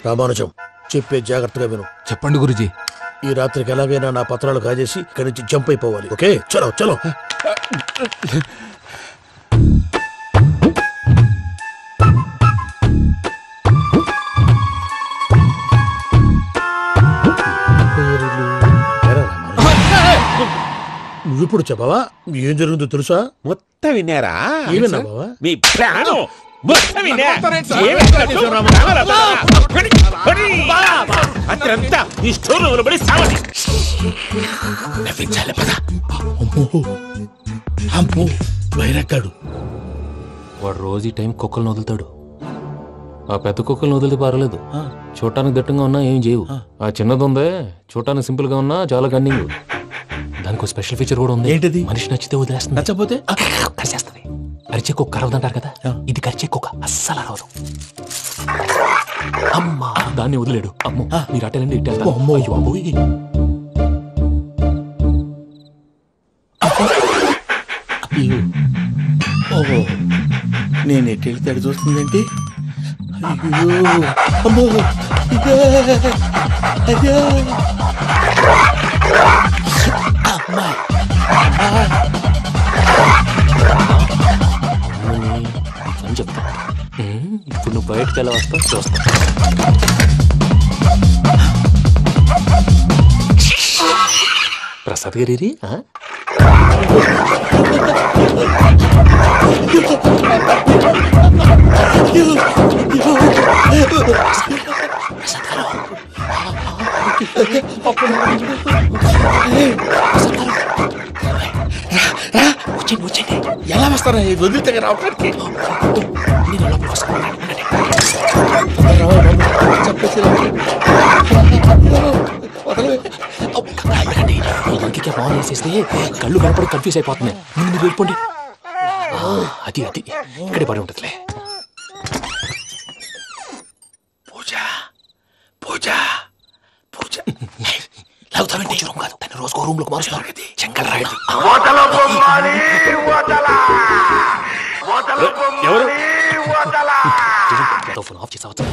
రామానుజం, చెప్పే జాగ్రత్తగా విను. చెప్పండి గురుజీ. ఈ రాత్రికి ఎలాగైనా నా పత్రాలు కాజేసి ఇక్కడి నుంచి జంప్ అయిపోవాలి. ఓకే, చలో చలో. నువ్విప్పుడు చెప్పవా ఏం జరుగుతుందో తెలుసా? మొత్తం విన్నారా? ఏమన్నా బావా? మీ ప్రాణం వైరక్కాడు. వాడు రోజు ఈ టైం కుక్కలను వదులుతాడు. ఆ పెద్ద కుక్కలను వదిలితే పర్లేదు, చూడటానికి దట్టంగా ఉన్నా ఏం చేయవు. ఆ చిన్నది ఉందే, చూడటానికి సింపుల్ గా ఉన్నా చాలా కన్నింగ్. దానికి స్పెషల్ ఫీచర్ కూడా ఉంది. ఏంటిది? మనిషి నచ్చితే వదిలేస్తుంది, నచ్చపోతే కరిచేస్తుంది. అరిచే కుక్క అరవదంటారు కదా, ఇది కరిచే కుక్క అస్సలు అరవదు. అమ్మా, దాన్ని వదిలేడు. అమ్మో, మీరు అటెండి ఇట్టేస్తారు. ఓహో నేను ఎటు వెళ్తాడు చూస్తుందంటే అయ్యో అమ్మో అయ్యో అమ్మా అని చెప్తా. ఇప్పుడు నువ్వు బయటకు ఎలా వస్తావు చూస్తా. ప్రసాద్ గారి వచ్చండి ఎలా వస్తారా వదిలితే రావడానికి ఇంకే ఫోన్ వేసేస్తే కళ్ళు కనపడి కన్ఫ్యూజ్ అయిపోతున్నాయి. ముందు మీరు వెళ్ళిపోండి. అది అది ఇక్కడే పడి ఉంటుందిలే. పూజ పూజ పూజ లాగుతామంటే రూమ్ కాదు, తన రోజుకో రూమ్ లోకి మారుస్తున్నారు కదా. శంకర్ రాయుడు ఎవరు ఫోన్ ఆఫ్ చేసావచ్చు.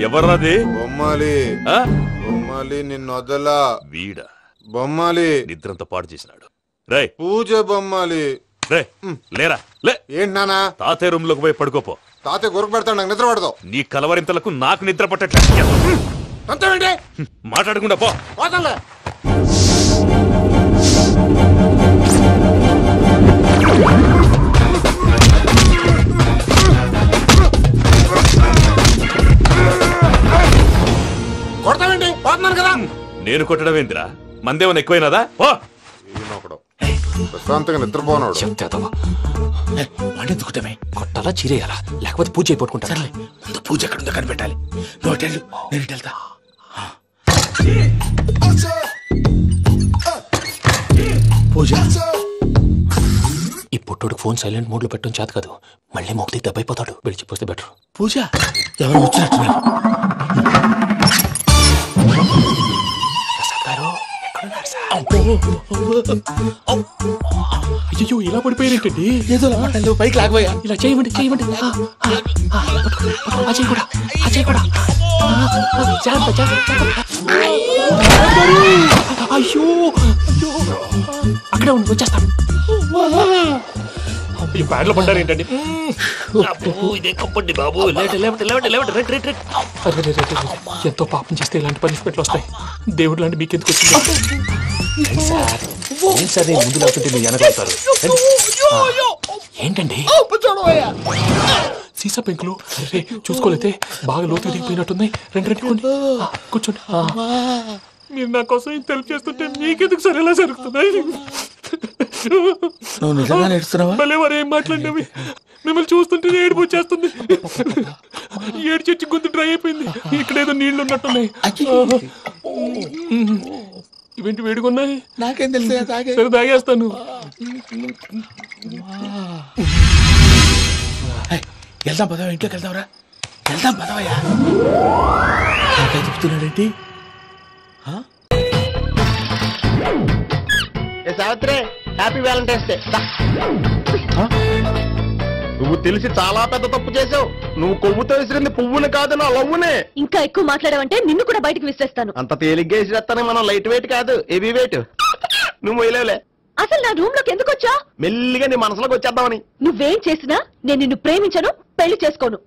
ఎవర్రాది? బొమ్మాలి బొమ్మాలి నిన్ను వదలా. వీడ బొమ్మాలి నిద్రంతా పాడు చేసినాడు. రే పూజ బొమ్మాలి. రే లేరా లే. ఏంటి నానా? తాతయ్య రూమ్ లోకి పోయి పడుకోపో. తాతయ్య గురకు పెడతాడు, నాకు నిద్ర పడదు. నీ కలవరింతలకు నాకు నిద్ర పట్టట్లేదు. అంతేంటి మాట్లాడకుండా పో. పోతాలే. కొడతావేంటి? పోతున్నాను కదా. నేను కొట్టడం ఏందిరా? మందేమన్నా ఎక్కువైనదా? ప్రశాంతంగా నిద్రపోనాడు. వాడెందుకుంటామే? కొట్టాలా చీరేయాలా లేకపోతే పూజ అయిపోట్టుకుంటా. సర్లే ముందు పూజ ఎక్కడ ఉందో కనిపెట్టాలి. నువ్వు హోటల్ నేను ఇటు వెళ్తా. పూజ ఈ పుట్టోడికి ఫోన్ సైలెంట్ మోడ్ లో పెట్టడం చేత కాదు. మళ్ళీ మొక్కి దెబ్బైపోతాడు. విడిచిపోతే బెటర్. పూజ ఎవరు వచ్చినట్టున్నారు? అయ్యో ఇలా పడిపోయారేంటండి? ఏదో మాటలు పైకి లాగబోయా. ఇలా చేయమండి చేయమండి. అజయ్ కూడా అజయ్ కూడా అయ్యో అక్కడే ఉండి వచ్చేస్తాను. ఈ బ్యాగ్లో పడ్డారు ఏంటండి? ఇదే కప్పండి బాబు. ఎంతో పాపం చేస్తే ఇలాంటి పనిష్మెంట్లు వస్తాయి. దేవుడు లాంటి మీకెందుకు వచ్చింది? సార్ ముందు లేకుంటే మీరు వెనకాడతారు. ఏంటండి సీసా పెంకులు? అరే చూసుకోలేతే బాగా లోతు దిగిపోయినట్టున్నాయి. రెండు కూర్చోండి. మీరు నా కోసం ఇంత హెల్ప్ చేస్తుంటే మీకెందుకు సరే ఎలా జరుగుతున్నాయి? నువ్వు నిజంగా నేర్చుకున్నావా? మళ్ళీ వారు ఏం మాట్లాడినవి? మిమ్మల్ని చూస్తుంటే ఏడుపు వచ్చేస్తుంది. ఏడ్చి గొంతు డ్రై అయిపోయింది. ఇక్కడేదో నీళ్లు ఉన్నట్టున్నాయి. ఇవేంటి వేడుకున్నాయి? నాకేం తెలుసు. సరే తాగేస్తాను. వెళ్దాం పదవా, ఇంట్లోకి వెళ్దాంరా. వెళ్దాం పదవయ్యా. నాకే చెప్తున్నాడేంటి? Savitri happy Valentine's day. నువ్వు తెలిసి చాలా పెద్ద తప్పు చేసావు. నువ్వు కొవ్వుతో విసిరింది పువ్వుని కాదు, నా లవ్వునే. ఇంకా ఎక్కువ మాట్లాడావంటే నిన్ను కూడా బయటకు విసిరేస్తాను. అంత తేలిగ్గా విసిరేస్తానే. మనం లైట్ వెయిట్ కాదు, హెవీ వెయిట్. నువ్వు మొయ్యలేవులే. అసలు నా రూమ్ లోకి ఎందుకు వచ్చా? మెల్లిగా నీ మనసులోకి వచ్చేద్దామని. నువ్వేం చేసినా నేను నిన్ను ప్రేమించను, పెళ్లి చేసుకోను.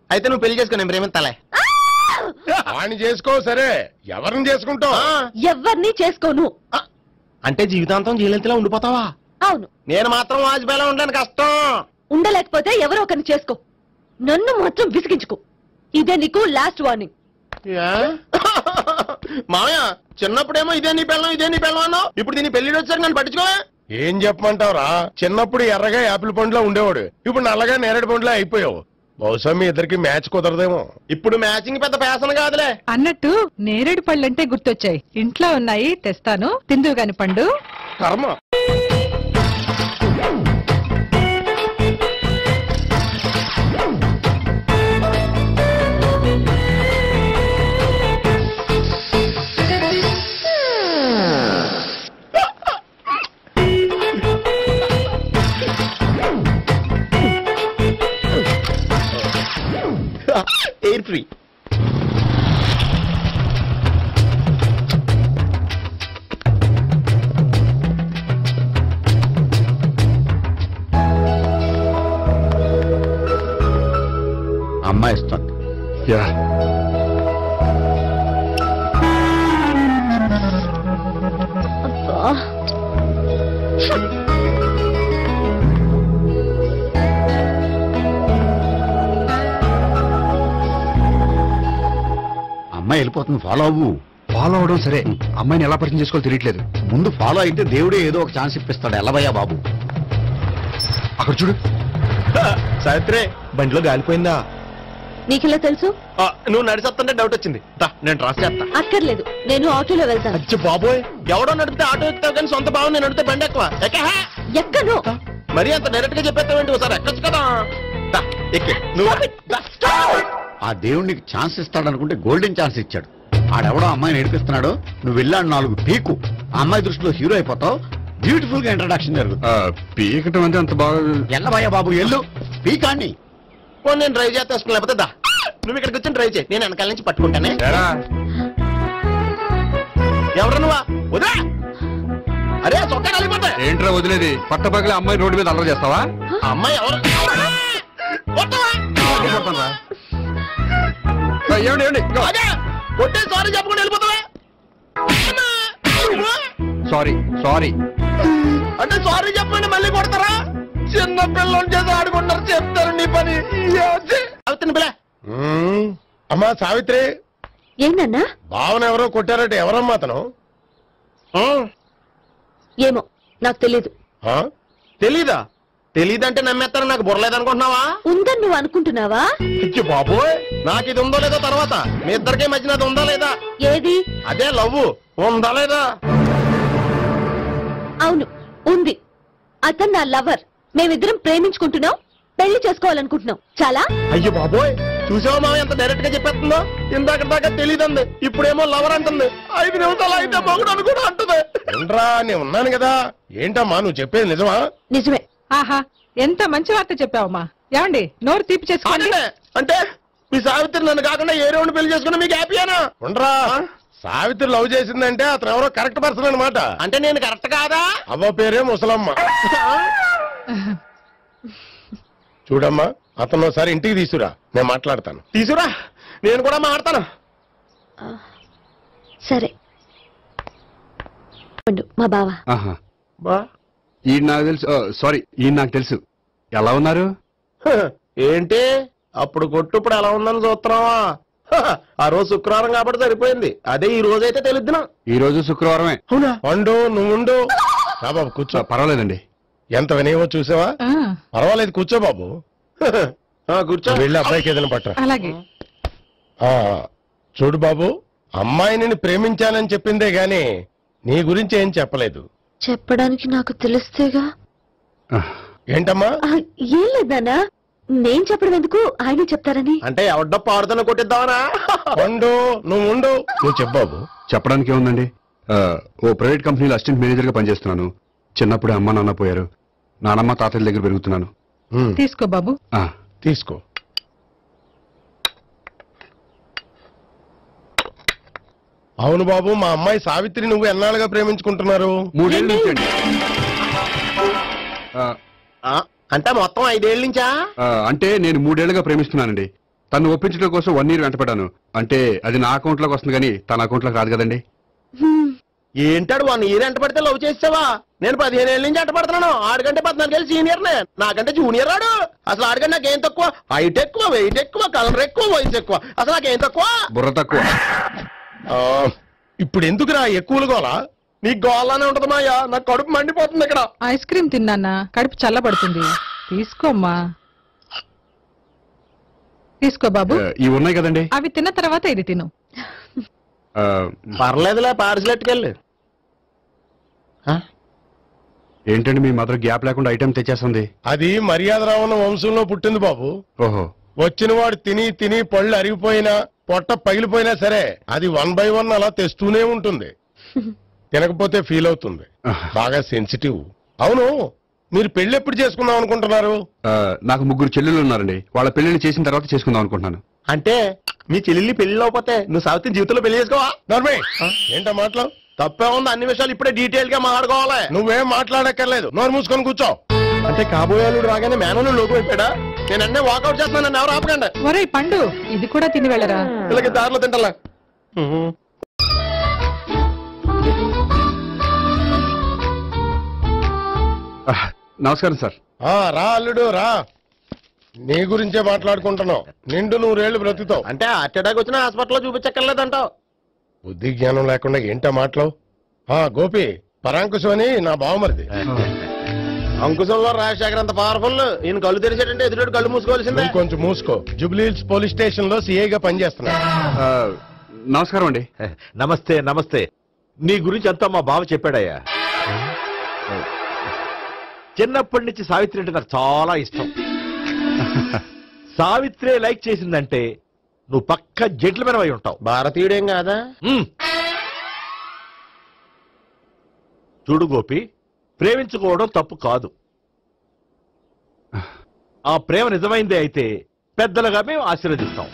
అయితే నువ్వు పెళ్లి చేసుకో, నేను ప్రేమిస్తాలే. వాణ్ణి చేసుకో. సరే ఎవరిని చేసుకుంటావు? ఎవరిని చేసుకోను. అంటే జీవితాంతం జీలంతిలా ఉండిపోతావా? అవును. నేను మాత్రం వాజ్పేయిలా ఉండడానికి కష్టం. ఉండలేకపోతే ఎవరో ఒకరిని చేసుకో. నన్ను మాత్రం విసిగించుకో. ఇదే నీకు లాస్ట్ వార్నింగ్. మామయ్య చిన్నప్పుడేమో ఇదే నీ పెళ్ళం ఇదే నీ పెళ్ళం అన్నావు. ఇప్పుడు దీన్ని పెళ్లి వచ్చారు నన్ను పట్టించుకో. ఏం చెప్పమంటావురా? చిన్నప్పుడు ఎర్రగా యాపిల్ పండులో ఉండేవాడు, ఇప్పుడు నల్లగా నేరేడు పండులో అయిపోయావు. బహుశా మీ ఇద్దరికి మ్యాచ్ కుదరదేమో. ఇప్పుడు మ్యాచింగ్ పెద్ద ఫ్యాషన్ కాదులే. అన్నట్టు నేరేడు పళ్ళంటే గుర్తొచ్చాయి. ఇంట్లో ఉన్నాయి, తెస్తాను. తిందువు గాని పండు. కర్మ. అయిపోతుంది, ఫాలో అవ్వు. ఫాలో అవడం సరే, అమ్మాయిని ఎలా పరిచయం చేసుకోవాలో తెలియట్లేదు. ముందు ఫాలో అయితే దేవుడే ఏదో ఒక ఛాన్స్ ఇప్పిస్తాడు. ఎలవయ్యా బాబు. అక్కడ చూడు. సావిత్రి, బండిలో గాలిపోయిందా? నీకెలా తెలుసు? నువ్వు నడిచేస్తుంటే డౌట్ వచ్చింది. నేను ట్రాస్ చేస్తా. అక్కర్లేదు, నేను ఆటోలో వెళ్తాను. అచ్చి బాబోయ్, ఎవడో నడిపితే ఆటో ఎక్కుతావు కానీ సొంత భావం నేను నడిపితే బండి ఎక్కువ. ఎక్కను. మరి అంత డైరెక్ట్ గా చెప్పేస్తావేంటి? ఒకసారి ఎక్కొచ్చు కదా. నువ్వు ఆ దేవుడికి ఛాన్స్ ఇస్తాడనుకుంటే గోల్డెన్ ఛాన్స్ ఇచ్చాడు. ఆడెవడో అమ్మాయిని ఏడిపిస్తున్నాడు, నువ్వు వెళ్ళాడు 4 పీకు. ఆ అమ్మాయి దృష్టిలో హీరో అయిపోతావు. బ్యూటిఫుల్ గా ఇంట్రడక్షన్ జరుగుతుంది. పీకటం అంటే అంత బాగా ఎల్లబయ్యా బాబు, ఎల్లు పీకాన్ని. నేను డ్రైవ్ చేస్తాను, లేకపోతే దా నువ్వు ఇక్కడికి వచ్చి డ్రైవ్ చేయి, నేను వెనకాల నుంచి పట్టుకుంటానే. ఎవరు నువ్వా? వదా అరే చొక్కా కలిగిపోతా. ఏంట్రా వదిలేది? పట్టపగలే అమ్మాయి రోడ్డు మీద అల్లరి చేస్తావా? అమ్మాయి ఎవరు? కొట్టే సారీ చెప్పకుండా వెళ్ళిపోతావా? సారీ సారీ అంటే సారీ చెప్పండి మళ్ళీ కొడతారా? చిన్న పిల్లలు చేసి ఆడుకుంటారు, చెప్తారు నీ పని. పిల్ల అమ్మా సావిత్రి, ఏంటన్నా? భావన ఎవరో కొట్టారంటే ఎవరమ్మా అతను? ఏమో నాకు తెలీదు. తెలీదా? తెలీదంటే నమ్మేస్తారని నాకు బుర్రలేదనుకుంటున్నావా? ఉందని నువ్వు అనుకుంటున్నావా? బాబోయ్, నాకు ఇది ఉందో లేదో తర్వాత. మీ ఇద్దరికే మధ్యన అది ఉందా లేదా? ఏది? అదే లవ్ ఉందా లేదా? అవును, ఉంది. అతను నా లవర్. మేమిద్దరం ప్రేమించుకుంటున్నాం, పెళ్లి చేసుకోవాలనుకుంటున్నాం. చాలా. అయ్యో బాబోయ్, చూసావా మామ ఎంత డైరెక్ట్ గా చెప్పేస్తుందో? ఇందాక దాకా తెలియదండి, ఇప్పుడేమో లవర్ అంటుంది. 5 నిమిషాలు అయితే మగుడు అని కూడా అంటుంది. ఏంట్రా, నేను ఉన్నాను కదా. ఏంటమ్మా నువ్వు చెప్పేది నిజమా? నిజమే. ఆహా, ఎంత మంచి వార్త చెప్పావమ్మా. ఏమండి, నోరు తీపి చేసుకోండి. అంటే మీ సావిత్రి నన్ను కాకుండా ఏ రౌండ్ పెళ్లి చేసుకున్నా మీకు హ్యాపీయేనా? ఉండరా, సావిత్రి లవ్ చేసిందంటే అతను ఎవరో కరెక్ట్ పర్సన్ అనమాట. అంటే నేను కరెక్ట్ కాదా? అవ్వ పేరే ముసలమ్మ. చూడమ్మా, అతను ఒకసారి ఇంటికి తీసుకురా, నేను మాట్లాడతాను. తీసుకురా, నేను కూడా మాట్లాడతాను. సరే. మా బావ. ఈ నాకు తెలుసు. సారీ, ఈ నాకు తెలుసు. ఎలా ఉన్నారు? ఏంటి అప్పుడు కొట్టు ఇప్పుడు ఎలా ఉందని చూస్తున్నావా? ఆ రోజు శుక్రవారం కాబట్టి సరిపోయింది. అదే ఈ రోజు అయితే తెలుద్దునా? ఈ రోజు శుక్రవారమే. అవునా? వండు, నువ్వు ఉండు. బాబు కూర్చో. పర్వాలేదండి. ఎంత వినయమో చూసావా? పర్వాలేదు, కూర్చో బాబు. కూర్చో. వెళ్ళి అబ్బాయికి ఏదైనా పట్ట. అలాగే. చూడు బాబు, అమ్మాయిని ప్రేమించానని చెప్పిందే గాని నీ గురించి ఏం చెప్పలేదు. చెప్పడానికి నాకు తెలిస్తేగా. ఏంటమ్మా? ఏం లేదన్నా, నేను చెప్పడం ఎందుకు, ఆయన చెప్తారని. అంటే ఎవడ్డో పాడుతున్న కొట్టిద్దామనా? వండు, నువ్వు ఉండు. నువ్వు చెప్పు బాబు. చెప్పడానికి ఏముందండి, ఓ ప్రైవేట్ కంపెనీలో అసిస్టెంట్ మేనేజర్ గా పనిచేస్తున్నాను. చిన్నప్పుడే అమ్మ నాన్న పోయారు. నానమ్మ తాతయ్య దగ్గర పెరుగుతున్నాను. తీసుకో బాబు. తీసుకో. అవును బాబు, మా అమ్మాయి సావిత్రి నువ్వు ఎన్నాళ్ళుగా ప్రేమించుకుంటున్నారు? 3 ఏళ్ళ నుంచి అండి. అంటే మొత్తం 5 ఏళ్ళ నుంచా? అంటే నేను 3 ఏళ్లుగా ప్రేమిస్తున్నానండి. తను ఒప్పించడం కోసం 1 year వెంటపడ్డాను. అంటే అది నా అకౌంట్ లోకి వస్తుంది కానీ తన అకౌంట్ లోకి రాదు కదండి. ఏంటాడు 1 year ఎంట పడితే లవ్ చేసావా? నేను 15 ఏళ్ళ నుంచి ఎంట పడుతున్నాను. ఆడికంటే 14 ఏళ్ళు సీనియర్ నే, నాకంటే జూనియర్ రాడు. అసలు ఆడికంటే నాకేం తక్కువ? హైట్ ఎక్కువ, వెయిట్ ఎక్కువ, కలర్ ఎక్కువ, వయసు ఎక్కువ. అసలు నాకేం తక్కువ? బుర్ర తక్కువ. ఇప్పుడు ఎందుకురా ఎక్కువలు గోలా? నీకు గోలానే ఉంటది మాయా, నాకు కడుపు మండిపోతుంది ఇక్కడ. ఐస్ క్రీమ్ తిన్నానా, కడుపు చల్లబడుతుంది. తీసుకోమ్మా. తీసుకో బాబు. ఇవి ఉన్నాయి కదండి, అవి తిన్న తర్వాత ఇది తిను. పర్లేదులే, పార్సిల్ ఎట్టుకెళ్ళి. ఏంటండి మీ మదర్ గ్యాప్ లేకుండా ఐటెం తెచ్చేస్తుంది? అది మర్యాద రావణ వంశంలో పుట్టింది బాబు. ఓహో. వచ్చిన వాడు తిని తిని పళ్ళు అరిగిపోయినా పొట్ట పగిలిపోయినా సరే అది 1 by 1 అలా తెస్తూనే ఉంటుంది. తినకపోతే ఫీల్ అవుతుంది. బాగా సెన్సిటివ్. అవును, మీరు పెళ్లి ఎప్పుడు చేసుకుందాం అనుకుంటున్నారు? నాకు 3 చెల్లెళ్ళు ఉన్నారండి. వాళ్ళ పెళ్లిని చేసిన తర్వాత చేసుకుందాం అనుకుంటున్నాను. అంటే మీ చెల్లెల్ని పెళ్లి లేకపోతే నువ్వు సావిత్రి జీవితంలో పెళ్లి చేసుకోవా? నర్మే, ఏంటో మాట్లాడు. తప్పే ఉంది, అన్ని విషయాలు ఇప్పుడే డీటెయిల్ గా మాట్లాడుకోవాలి. నువ్వేం మాట్లాడక్కర్లేదు, నోరు మూసుకొని కూర్చో. అంటే కాబోయేవాళ్ళు రాగానే మేనలు లోకి అయిపోయాడా? నేను అన్నీ వాకౌట్ చేస్తున్నాను, నన్ను ఎవరు ఆపకండి. ఒరే పండు, ఇది కూడా తిని వెళ్ళరా. ఇలాగే దారిలో తింటలా. నమస్కారం సార్. రా అల్లుడు రా. నీ గురించే మాట్లాడుకుంటున్నావు. నిండు 100 ఏళ్ళు బ్రతుకుతావు. అంటే హార్ట్ అటాక్ వచ్చిన హాస్పిటల్లో చూపించక్కర్లేదంటావు. బుద్ధి జ్ఞానం లేకుండా ఏంటా మాటలు? గోపి, పరాంకుశం అని నా బావమరిది. అంకుశంలో రాజశేఖర్ అంత పవర్ఫుల్. ఈయన కళ్ళు తెరిచాడంటే ఎదురు కళ్ళు మూసుకోవాల్సిందే. కొంచెం మూసుకో. జూబ్లీహిల్స్ పోలీస్ స్టేషన్ లో సిఐగా పనిచేస్తున్నా. నమస్కారం అండి. నమస్తే నమస్తే. నీ గురించి అంతా మా బావ చెప్పాడయ్యా. చిన్నప్పటి నుంచి సావిత్రి అంటే నాకు చాలా ఇష్టం. సావిత్రి లైక్ చేసిందంటే నువ్వు పక్క జెంట్లమెన్ అయి ఉంటావు. భారతీయుడేం కాదా? చూడు గోపి, ప్రేమించుకోవడం తప్పు కాదు. ఆ ప్రేమ నిజమైందే అయితే పెద్దలుగా మేము ఆశీర్వదిస్తాం.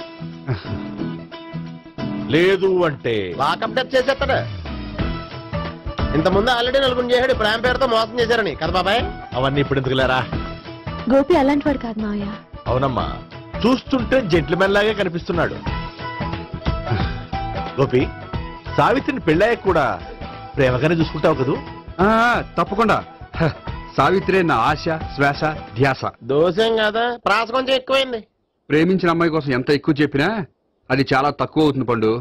లేదు అంటే లాకప్ డెత్ చేసేస్తాడు. ఇంతకుముందు ఆల్రెడీ నలుగురు చేశాడు ప్రేమ పేరుతో మోసం చేశారని కదా బాబాయ్. అవన్నీ ఇప్పుడు ఎందుకులేరా? గోపి అలాంటి వాడు కాదు మావయ్య. అవునమ్మా, చూస్తుంటే జెంట్లమెన్ లాగే కనిపిస్తున్నాడు. గోపి, సావిత్రిని పెళ్ళాక కూడా ప్రేమగానే చూసుకుంటావు కదూ? తప్పకుండా. సావిత్రే నా ఆశ, శ్వాస, ధ్యాస. దోషం కదా, ప్రాస కొంచెం ఎక్కువైంది. ప్రేమించిన అమ్మాయి కోసం ఎంత ఎక్కువ చెప్పినా అది చాలా తక్కువ అవుతుంది పండు.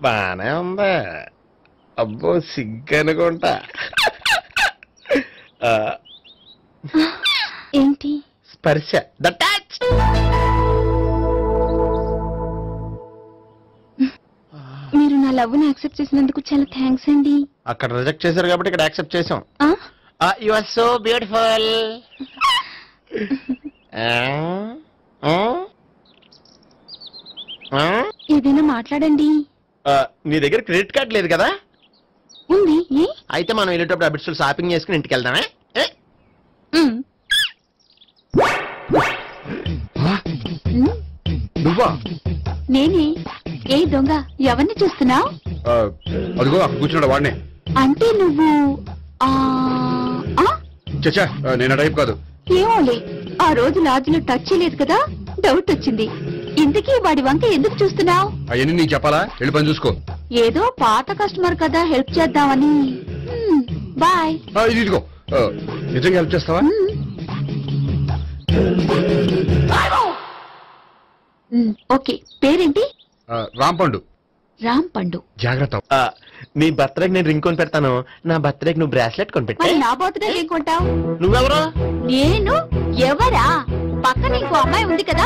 బానే ఉందా? అబ్బో సిగ్గనుకుంటా. ఏంటి? స్పర్శ, ద టచ్. మీరు నా లవ్ ని యాక్సెప్ట్ చేసినందుకు చాలా థ్యాంక్స్ అండి. అక్కడ రిజెక్ట్ చేశారు కాబట్టి ఇక్కడ యాక్సెప్ట్ చేసాం. You are so beautiful. ఏదైనా మాట్లాడండి. నీ దగ్గర క్రెడిట్ కార్డ్ లేదు కదా? ఉంది. అయితే మనం వెళ్ళేటప్పుడు అబిట్స్ షాపింగ్ చేసుకుని ఇంటికి వెళ్దామే. నువ్వా? నేనే. ఏ దొంగ, ఎవరిని చూస్తున్నావు? అదిగో అక్కడ కూర్చున్నాడు వాడినే. అంటే నువ్వు చచ్చా, నేను టైప్ కాదు. ఏమోలే, ఆ రోజు లాడ్జిలో టచ్ చేయలేదు కదా, డౌట్ వచ్చింది. ఇంతకీ వాడి వంక ఎందుకు చూస్తున్నావు? అవన్నీ నీకు చెప్పాలా? వెళ్ళి పని చూసుకో. ఏదో పాత కస్టమర్ కదా, హెల్ప్ చేద్దామని. బాయ్. ఇదిగో, నిజంగా హెల్ప్ చేస్తావా? ఓకే. పేరేంటి? రాంపండు. రాంపండు. జాగ్రత్త. నీ బర్త్డేకి నేను రింగ్ కొని పెడతాను. నా బర్త్డేకి నువ్వు బ్రాస్లెట్ కొని పెట్టా. నా బర్త్డే ఏం కొంటావు? నువ్వెవరు? నేను ఎవరా? పక్కన ఇంకో అమ్మాయి ఉంది కదా,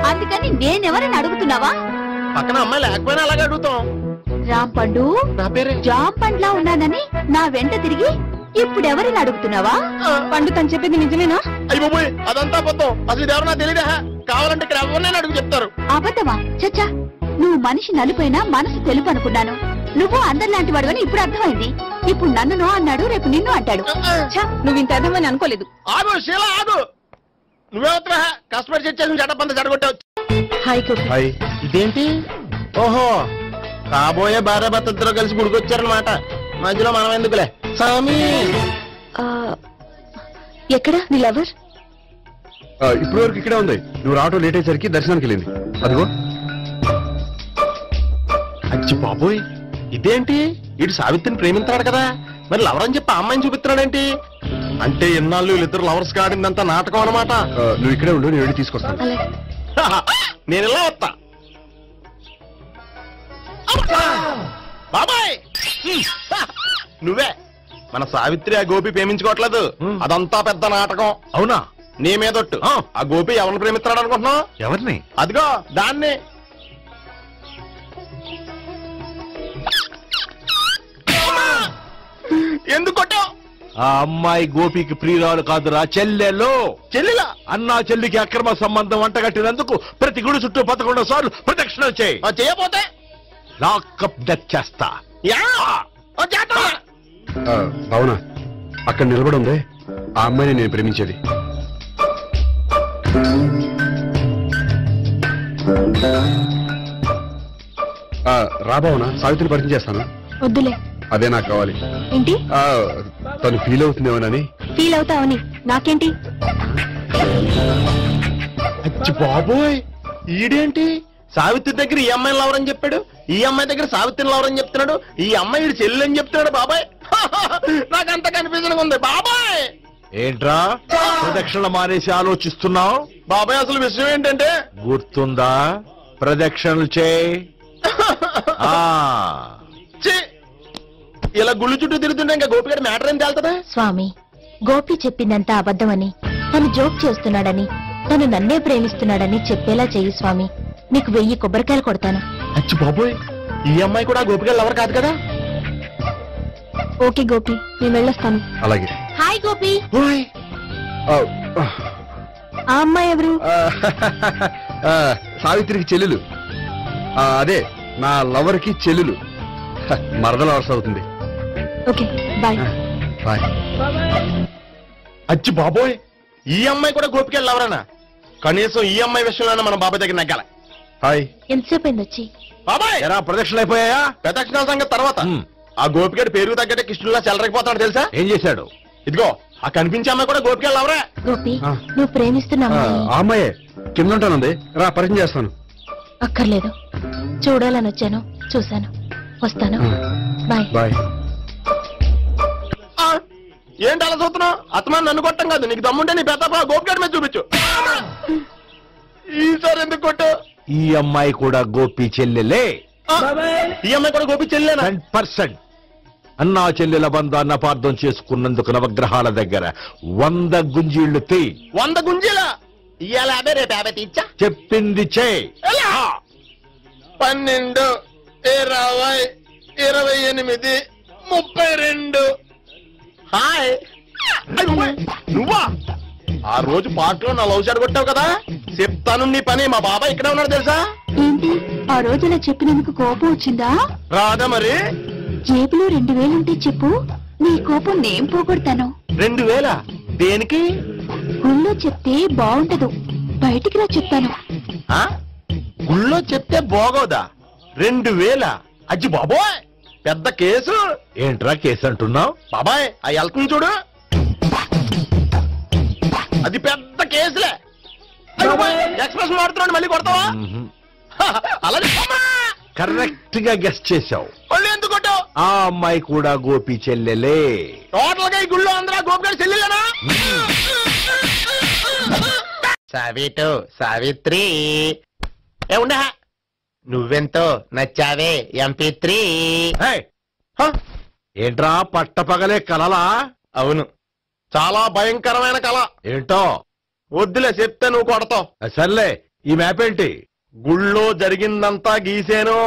అందుకని నేనెవరని అడుగుతున్నావా? పక్కన అమ్మాయి లేకపోయినా అలాగే అడుగుతాం. రాంపండు, నా పేరే జామ్ పండ్లా ఉన్నానని నా వెంట తిరిగి ఇప్పుడు ఎవరిని అడుగుతున్నావా? పండు తను చెప్పింది నిజమేనా? అయ్యబాబోయ్, అదంతా అబద్ధం. అసలు ఇది ఎవరు నాకు తెలియదా? కావాలంటే ఇక్కడ ఎవరినైనా అడుగు చెప్తారు. అబద్ధమా? చచ్చా, నువ్వు మనిషి నలుపైనా మనసు తెలుపు అనుకున్నాను. నువ్వు అందరిలాంటి వాడువని ఇప్పుడు అర్థమైంది. ఇప్పుడు నన్ను అన్నాడు, రేపు నిన్ను అంటాడు. నువ్వు ఇంత అర్థమని అనుకోలేదు. ఆగు శీలా, ఆగు. నువ్వేవత్రా కస్టమర్ చెక్ చేసి జడపంత జడగొట్టావు. హాయ్. ఇదేంటి? ఓహో, కాబోయే భార్య భర్తతో కలిసి గుడికొచ్చారనమాట. మధ్యలో మనం ఎందుకులే సామి. ఎక్కడ నీ లవర్? ఇప్పటి వరకు ఇక్కడే ఉంది. నువ్వు రావటం లేట్ అయ్యేసరికి దర్శనానికి వెళ్ళింది. అదిగో. అచ్చి బాబోయ్, ఇదేంటి? ఇటు సావిత్రిని ప్రేమించాడు కదా, మరి లవర్ అని చెప్పి ఆ అమ్మాయిని చూపిస్తున్నాడేంటి? అంటే ఎన్నాళ్ళు వీళ్ళిద్దరు లవర్స్ కాడిందంతా నాటకం అనమాట. నువ్వు ఇక్కడే ఉండు, నేను వెళ్ళి తీసుకొస్తాను. నేను ఇలా వస్తా. బాబాయ్, నువ్వే మన సావిత్రి ఆ గోపి ప్రేమించుకోవట్లేదు. అదంతా పెద్ద నాటకం. అవునా? నీ మీదొట్టు. ఆ గోపి ఎవరిని ప్రేమిస్తున్నాడు అనుకుంటున్నావు? ఎవరిని? అదిగో దాన్ని. ఎందుకు కొట్టావు? ఆ అమ్మాయి గోపికి ప్రియురాలు కాదురా, చెల్లెలు. చెల్లెలా? అన్నా చెల్లికి అక్రమ సంబంధం వంటగట్టినందుకు ప్రతి గుడి చుట్టూ 11 సార్లు ప్రదక్షిణ చేయి. చేయకపోతే లాకప్ డెత్ చేస్తా. అవునా? అక్కడ నిలబడి ఉంది ఆ అమ్మాయిని నేను ప్రేమించేది. రాబావునా? సావిత్రిని పరిచయం చేస్తాను. వద్దులే. అదే నాకు కావాలి. ఏంటి? తను ఫీల్ అవుతుందేమోనని. ఫీల్ అవుతావని నాకేంటి? అచ్చి బాబోయ్, ఈడేంటి సావిత్రి దగ్గర ఈ అమ్మాయిని లవరని చెప్పాడు, ఈ అమ్మాయి దగ్గర సావిత్రిని లవరని చెప్తున్నాడు, ఈ అమ్మాయి చెల్లి అని చెప్తున్నాడు. బాబాయ్, నాకంత కన్ఫ్యూజన్ ఉంది బాబాయ్. ఏంట్రా ప్రదక్షిణ మానేసి ఆలోచిస్తున్నావు? బాబాయ్ అసలు విషయం ఏంటంటే గుర్తుందా? ప్రదక్షిణలు చేయి. ఇలా గుళ్ళు చుట్టూ తిరుగుతుంటే ఇంకా గోపిగారి మ్యాటర్ ఏం తేలుతుందా? స్వామి, గోపి చెప్పిందంతా అబద్ధమని, తను జోక్ చేస్తున్నాడని, తను నన్నే ప్రేమిస్తున్నాడని చెప్పేలా చెయ్యి స్వామి. నీకు 1000 కొబ్బరికాయలు కొడతాను. అచ్చి బాబోయ్, ఈ అమ్మాయి కూడా గోపిగారు ఎవరు కాదు కదా? ఓకే గోపి, నేను వెళ్ళొస్తాను. అలాగే. హాయ్ గోపి. ఆ అమ్మాయి ఎవరు? సావిత్రికి చెల్లెలు. అదే నా లవర్ కి చెల్లెలు. మరదల వరుస అవుతుంది. Okay bye. బాయ్. అచ్చి బాబోయ్, ఈ అమ్మాయి కూడా గోపిగారు ఎవరన్నా? కనీసం ఈ అమ్మాయి విషయంలోనే మన బాబాయ్ దగ్గర నగ్గాల. హాయ్. ఎంతసేపు అయింది వచ్చి? బాబాయ్ ఎరా ప్రదక్షిణలు అయిపోయాయా? ప్రదక్షిణాల సంగతి తర్వాత. ఆ గోపిగాడి పేరు తగ్గట్టే కృష్ణులా చెలరకపోతాడు తెలుసా? ఏం చేశాడు? ఇదిగో ఆ కనిపించే అమ్మాయి కూడా గోపిగారు ఎవరా? గోపి, నువ్వు ప్రేమిస్తున్న అమ్మాయి ఆ అమ్మాయే కింద ఉంటానుంది. రా పరిచయం చేస్తాను. అక్కర్లేదు, చూడాలని వచ్చాను, చూశాను, వస్తాను. బాయ్. బాయ్. ఏంటి అలా చూస్తున్నావు? అత్తమాని నన్ను కొట్టం కాదు, నీకు దమ్ముంటే నీ పెద్ద గోపిగాడి మీద చూపించు. ఈసారి ఎందుకు కొట్టు? ఈ అమ్మాయి కూడా గోపి చెల్లెలే. ఈ అమ్మాయి కూడా గోపి చెల్లెనా? 100%. అన్నా చెల్లెల బంధాన్ని అపార్థం చేసుకున్నందుకు నవగ్రహాల దగ్గర 100 గుంజీళ్లు తీ. 100 గుంజీలా? ఇవాళ 50, రేపు 50 తీచ్చా. చెప్పింది చే. 12, 20, 28, 32. హాయ్. నువ్వా? ఆ రోజు పార్క్ లో నా లవ్ షాట్ కొట్టావు కదా, చెప్తాను నీ పని. మా బాబాయ్ ఇక్కడే ఉన్నాడు తెలుసా? ఏంటి ఆ రోజు ఇలా చెప్పినందుకు కోపం వచ్చిందా? రాదా మరి? జేబులో 2000 ఉంటే చెప్పు, నీ కోపం నేను పోగొడతాను. 2000? దేనికి? గుళ్ళో చెప్తే బాగుంటదు, బయటికి రా చెప్తాను. గుళ్ళో చెప్తే బాగోదా? 2000? అజ్జి బాబోయ్, పెద్ద కేసు. ఏంట్రా కేసు అంటున్నావు? బాబాయ్ ఆ వెళ్తుంది చూడు, అది పెద్ద కేసులే. ఎక్స్ప్రెస్ మాడుతున్నాడు, మళ్ళీ కొడతావా? అలాగే కరెక్ట్ గా గెస్ట్ చేశావు. మళ్ళీ ఎందుకు కొట్టావు? ఆ అమ్మాయి కూడా గోపి చెల్లెలే. టోటల్ గా ఈ గుళ్ళో అందరూ గోపిగాడి చెల్లెలేనా? సావిటు, సావిత్రి ఏ ఉండ, నువ్వెంతో నచ్చావే MP3. ఏంట్రా పట్టపగలే కలలా? అవును, చాలా భయంకరమైన కళ. ఏంటో? వద్దులే, చెప్తే నువ్వు కొడతావు. సర్లే, ఈ మ్యాప్ ఏంటి? గుళ్ళో జరిగిందంతా గీసేను.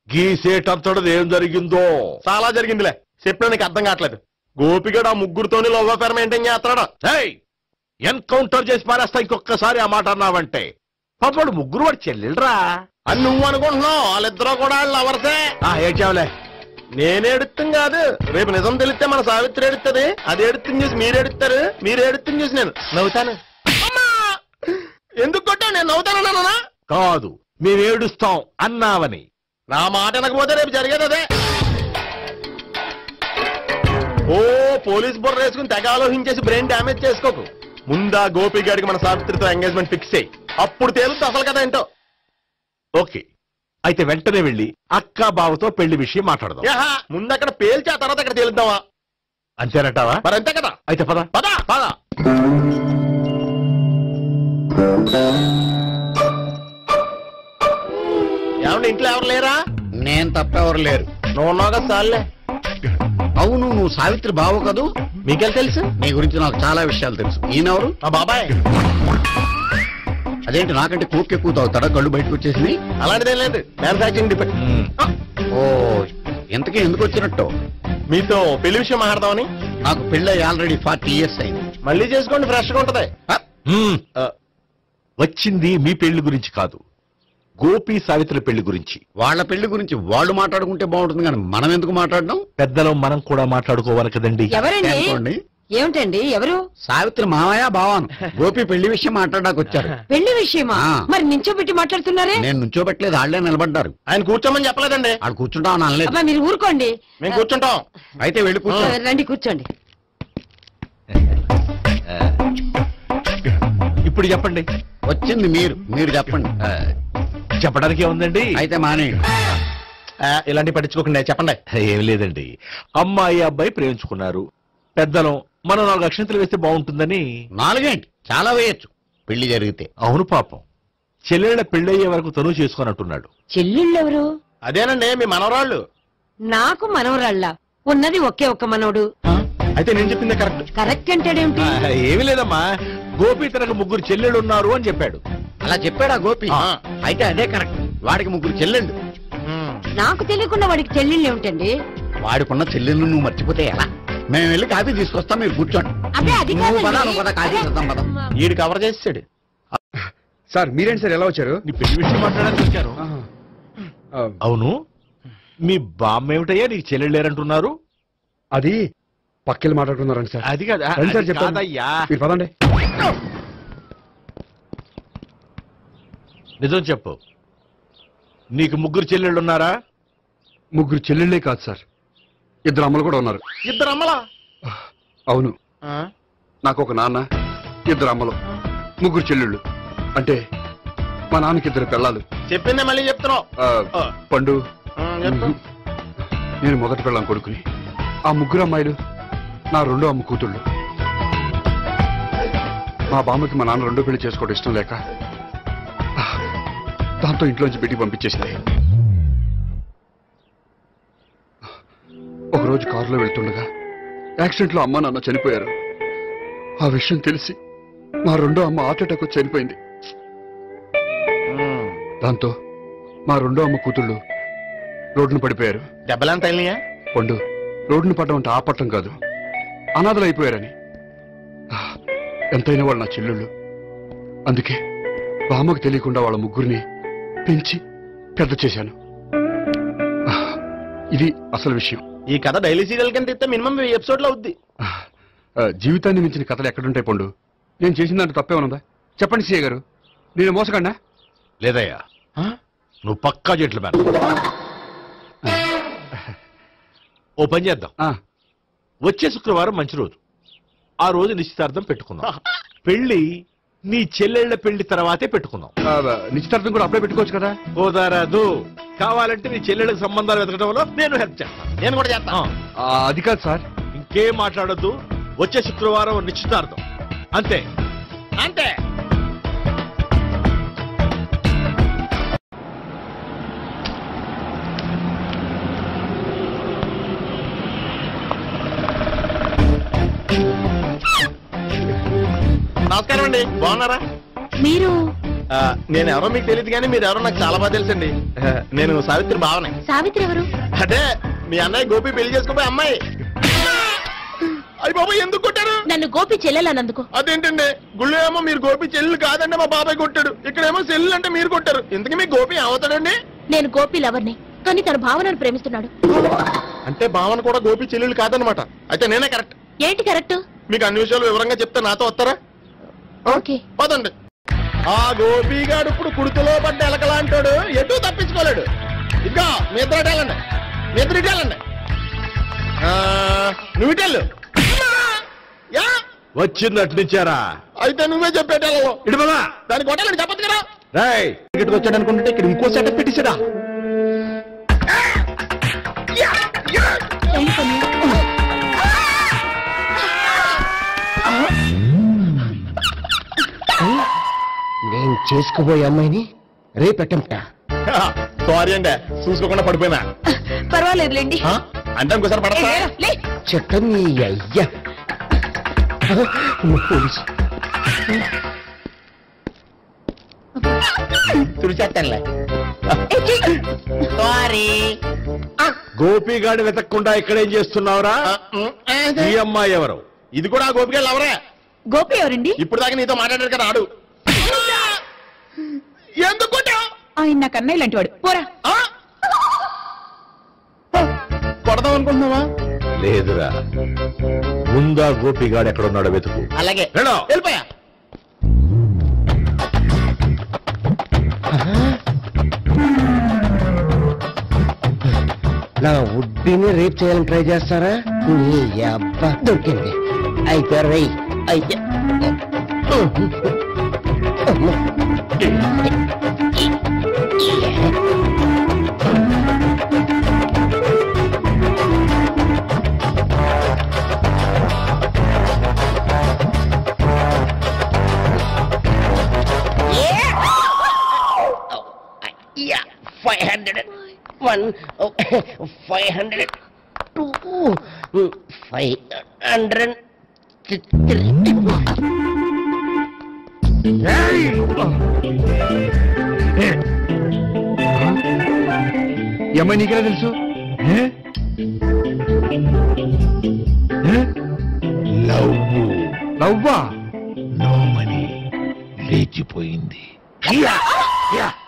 గీసేటంతటది ఏం జరిగిందో? చాలా జరిగిందిలే, చెప్పినా నీకు అర్థం కావట్లేదు. గోపిగడు ఆ ముగ్గురుతోని లవ్ అఫేర్ మెయింటైన్ చేస్తున్నాడు. ఎన్కౌంటర్ చేసి పారేస్తా ఇంకొకసారి ఆ మాట అన్నావంటే. పాపడు ముగ్గురు వాడు చెల్లెలరా అని నువ్వు అనుకుంటున్నావు, వాళ్ళిద్దరూ కూడా లవర్సే. ఏడ్చావులే. నేనే ఎడుతుంది కాదు, రేపు నిజం తెలిస్తే మన సావిత్రి ఎడుతుంది. అది ఎడుతుంది చూసి మీరు ఎడుతారు, మీరు ఎడుతుంది చూసి నేను నవ్వుతాను. ఎందుకు కొట్టావు? నేను నవ్వుతానన్నా? కాదు, మేమేడుస్తాం అన్నావని. నా మాట అనకపోతే రేపు జరిగేది అదే. ఓ పోలీస్ బుర్ర వేసుకుని తెగ ఆలోచించేసి బ్రెయిన్ డ్యామేజ్ చేసుకోకు. ముందా గోపి గారికి మన సావిత్రితో ఎంగేజ్మెంట్ ఫిక్స్ అయ్యి, అప్పుడు తేలుతుంది అసలు కదా ఏంటో. ఓకే, అయితే వెంటనే వెళ్ళి అక్క బావతో పెళ్లి విషయం మాట్లాడదాం. ముందు అక్కడ పేల్చి ఆ తర్వాత అక్కడ తేలుద్దామా? అంతేనటావా? మరి అంతే కదా. అయితే పద పద పద. ఏమంటే ఇంట్లో ఎవరు లేరా? నేను తప్పెవరు లేరు. నువ్వు ఉన్నావు కదా సార్లే. అవును, నువ్వు సావిత్రి బావు కదూ? మీకెళ్ళి తెలుసు? నీ గురించి నాకు చాలా విషయాలు తెలుసు. ఈయనెవరు? మా బాబాయ్. అదేంటి నాకంటే కోక్ ఎక్కువ తాగుతాడా? కళ్ళు బయటకు వచ్చేసింది. అలాంటిదేం లేదు, మ్యానుఫాక్చరింగ్ డిపెండ్. ఓ, ఇంతకీ ఎందుకు వచ్చినట్టు? మీతో పెళ్లి విషయం మాట్లాడదామని. నాకు పెళ్ళి ఆల్రెడీ 40 years అయింది. మళ్ళీ చేసుకోండి, ఫ్రెష్ గా ఉంటది. వచ్చింది మీ పెళ్లి గురించి కాదు, గోపి సావిత్రి పెళ్లి గురించి. వాళ్ళ పెళ్లి గురించి వాళ్ళు మాట్లాడుకుంటే బాగుంటుంది, కానీ మనం ఎందుకు మాట్లాడడం? పెద్దలో మనం కూడా మాట్లాడుకోవాలి కదండి. ఎవరండి? ఏమిటండి? ఎవరు? సావిత్రి మామయ్య బావాను. గోపి పెళ్లి విషయం మాట్లాడడానికి వచ్చారు. పెళ్లి విషయమా? మరి నించోబెట్టి మాట్లాడుతున్నారే? నేను నుంచోబెట్టలేదు, వాళ్ళే నిలబడ్డారు. ఆయన కూర్చోమని చెప్పలేదండి. వాళ్ళు కూర్చుంటామని అనలేదు. అబ్బా మీరు ఊరుకోండి. మేము కూర్చుంటాం. అయితే వెళ్ళి కూర్చోండి. రండి కూర్చోండి. ఇప్పుడు చెప్పండి. వచ్చింది మీరు చెప్పండి. చెప్పడానికి ఏముందండి? అయితే మానే ఇలాంటి పట్టించుకోకుండా చెప్పండి. ఏం లేదండి, అమ్మాయి అబ్బాయి ప్రేమించుకున్నారు. పెద్దలం మనం 4 అక్షంతలు వేస్తే బాగుంటుందని. 4 ఏంటి, చాలా వేయచ్చు పెళ్లి జరిగితే. అవును పాపం, చెల్లెళ్ళ పెళ్ళయ్యే వరకు తను చేసుకున్నట్టున్నాడు. చెల్లెళ్ళెవరు? అదేనండి మీ మనవరాళ్ళు. నాకు మనవరాళ్ళ ఉన్నది ఒకే ఒక్క మనవడు. అయితే నేను చెప్పిందే కరెక్ట్. కరెక్ట్ అంటాడేమిటి? ఏమీ లేదమ్మా, గోపి తనకు 3 చెల్లెళ్ళు ఉన్నారు అని చెప్పాడు. అలా చెప్పాడా గోపి? అయితే అదే కరెక్ట్, వాడికి 3 చెల్లెళ్ళు. నాకు తెలియకుండా వాడికి చెల్లెళ్ళు ఏమిటండి? వాడికున్న చెల్లెళ్ళు నువ్వు మర్చిపోతే ఎలా? మేము వెళ్ళి కాఫీ తీసుకొస్తాం, మీరు కూర్చోండి. ఈడు కవర్ చేసాడు. సార్ మీరేంటి సార్ ఎలా వచ్చారు? నీ పెళ్లి విషయం మాట్లాడడానికి వచ్చాను. అవును, మీ బామ్మ ఏమిటయ్యా నీకు చెల్లెళ్ళు లేరంటున్నారు? అది పక్కెళ్ళి మాట్లాడుకున్నారండి సార్. అది కాదు సార్ చెప్తాను, మీరు పదండి. నిజం చెప్పు, నీకు 3 చెల్లెళ్ళు ఉన్నారా? 3 చెల్లెళ్ళే కాదు సార్, 2 అమ్మలు కూడా ఉన్నారు. 2 అమ్మలా? అవును, నాకు ఒక నాన్న, 2 అమ్మలు, 3 చెల్లెళ్ళు. అంటే మా నాన్నకి 2 పిల్లలు. చెప్పిందే మళ్ళీ చెప్తున్నావు. పండు, నేను మొదటి పిల్లం కొడుకుని. ఆ 3 అమ్మాయిలు నా 2వ అమ్మ కూతుళ్ళు. మా బామ్మకి మా నాన్న 2వ పెళ్లి చేసుకోవడం ఇష్టం లేక దాంతో ఇంట్లోంచి పెట్టి పంపించేసింది. ఒకరోజు కారులో వెళ్తుండగా యాక్సిడెంట్లో అమ్మ నాన్న చనిపోయారు. ఆ విషయం తెలిసి మా 2వ అమ్మ హార్ట్ అటాక్ వచ్చి చనిపోయింది. దాంతో మా 2వ అమ్మ కూతుళ్ళు రోడ్డును పడిపోయారు. దెబ్బలంత అయినాయా? పండు, రోడ్డును పడ్డం అంటే ఆపట్టం కాదు, అనాథలు అయిపోయారని. ఎంతైనా వాళ్ళు నా చెల్లెళ్ళు. అందుకే బామ్మకు తెలియకుండా వాళ్ళ 3 పెంచి పెద్ద చేశాను. ఇది అసలు విషయం. ఈ కథ డైలీ సీరియల్ కంటే ఇస్తే మినిమం 10 ఎపిసోడ్లు అవుద్ది. జీవితాన్ని మించిన కథలు ఎక్కడుంటాయి పండు? నేను చేసిన దాంట్లో తప్పేమనుందా? చెప్పండి సీఏ గారు, నేను మోసగండా? లేదయ్యా, నువ్వు పక్కా చెట్లు మేర. ఓ పని చేద్దాం, వచ్చే శుక్రవారం మంచి రోజు, ఆ రోజు నిశ్చితార్థం పెట్టుకుందాం. పెళ్లి నీ చెల్లెళ్ల పెళ్లి తర్వాతే పెట్టుకుందాం. నిశ్చితార్థం కూడా అప్పుడే పెట్టుకోవచ్చు కదా? కుదరదు, కావాలంటే నీ చెల్లెళ్ళకి సంబంధాలు వెతకడంలో నేను హెల్ప్ చేస్తాను. నేను కూడా చేస్తాను. అది కాదు సార్. ఇంకేం మాట్లాడద్దు, వచ్చే శుక్రవారం నిశ్చితార్థం, అంతే అంతే. నమస్కారం అండి, బాగున్నారా? మీరు? నేను ఎవరో మీకు తెలియదు కానీ మీరు ఎవరో నాకు చాలా బాగా తెలుసండి. నేను సావిత్రి భావనే. సావిత్రి ఎవరు? అదే మీ అన్నయ్య గోపి పెళ్లి చేసుకోపోయి అమ్మాయి. అయ్యి బాబాయ్, ఎందుకు కొట్టారు నన్ను? గోపి చెల్లెలన్నందుకు. అదేంటండి, గుళ్ళు ఏమో మీరు గోపి చెల్లెలు కాదంటే మా బాబాయ్ కొట్టాడు, ఇక్కడేమో చెల్లెలు అంటే మీరు కొట్టారు. ఇంతకీ మీ గోపి అవుతాడండి? నేను గోపి లవర్ని, కానీ తన భావనను ప్రేమిస్తున్నాడు. అంటే భావన కూడా గోపి చెల్లెలు కాదనమాట. అయితే నేనే కరెక్ట్. ఏంటి కరెక్ట్? మీకు అన్ని విషయాలు వివరంగా చెప్తే నాతో వస్తారా? ఓకే, పదండి. ఆ గోపిగాడు ఇప్పుడు కుడుతులో పడ్డ ఎలకలాంటాడు, ఎటు తప్పించుకోలేడు. ఇంకా మీ ఇద్దరు ఇటేళ్ళండి, మీ ఇద్దరు ఇటేళ్ళండి. నువ్వు ఇటెళ్ళు. వచ్చింది అట్నిచ్చారా? అయితే నువ్వే చెప్పేటెళ్ళలో ఇటుమలా దానికి కొట్టాలని చెప్పదు కదా. ఇక్కడికి వచ్చాడు అనుకుంటే ఇక్కడ ఇంకో సెటప్ పెట్టించడా? నేను చేసుకోబోయే అమ్మాయిని రేపెట్టంట. సారీ అండి, చూసుకోకుండా పడిపోయినా. పర్వాలేదులేండి. అంటే ఇంకోసారి పడతా చెట్ట నీ అయ్యా. పోలీసు తుడిచేస్తానులే. సారీ. గోపిగాడి వెతకకుండా ఇక్కడేం చేస్తున్నావురా? ఈ అమ్మాయి ఎవరు? ఇది కూడా గోపిగాడు ఎవరే? గోపి ఎవరండి? ఇప్పుడు దాకా నీతో మాట్లాడారు కదా, ఆడు. ఎందుకు ఆయన నాకు అన్నయ్య లాంటి వాడు. పోరా. కొడదాం అనుకుంటున్నావా? లేదురా, ముందా గోపిగాడు ఎక్కడున్నాడో వెతుకు. అలాగే వెళ్ళిపోయా. నా వుడ్డీని రేప్ చేయాలని ట్రై చేస్తారా? నీ అబ్బా దొరికింది. అయితే రై అయితే 501 502 503 అమ్మాయి నీకెలా తెలుసు నవ్వా నో మనీ లేచిపోయింది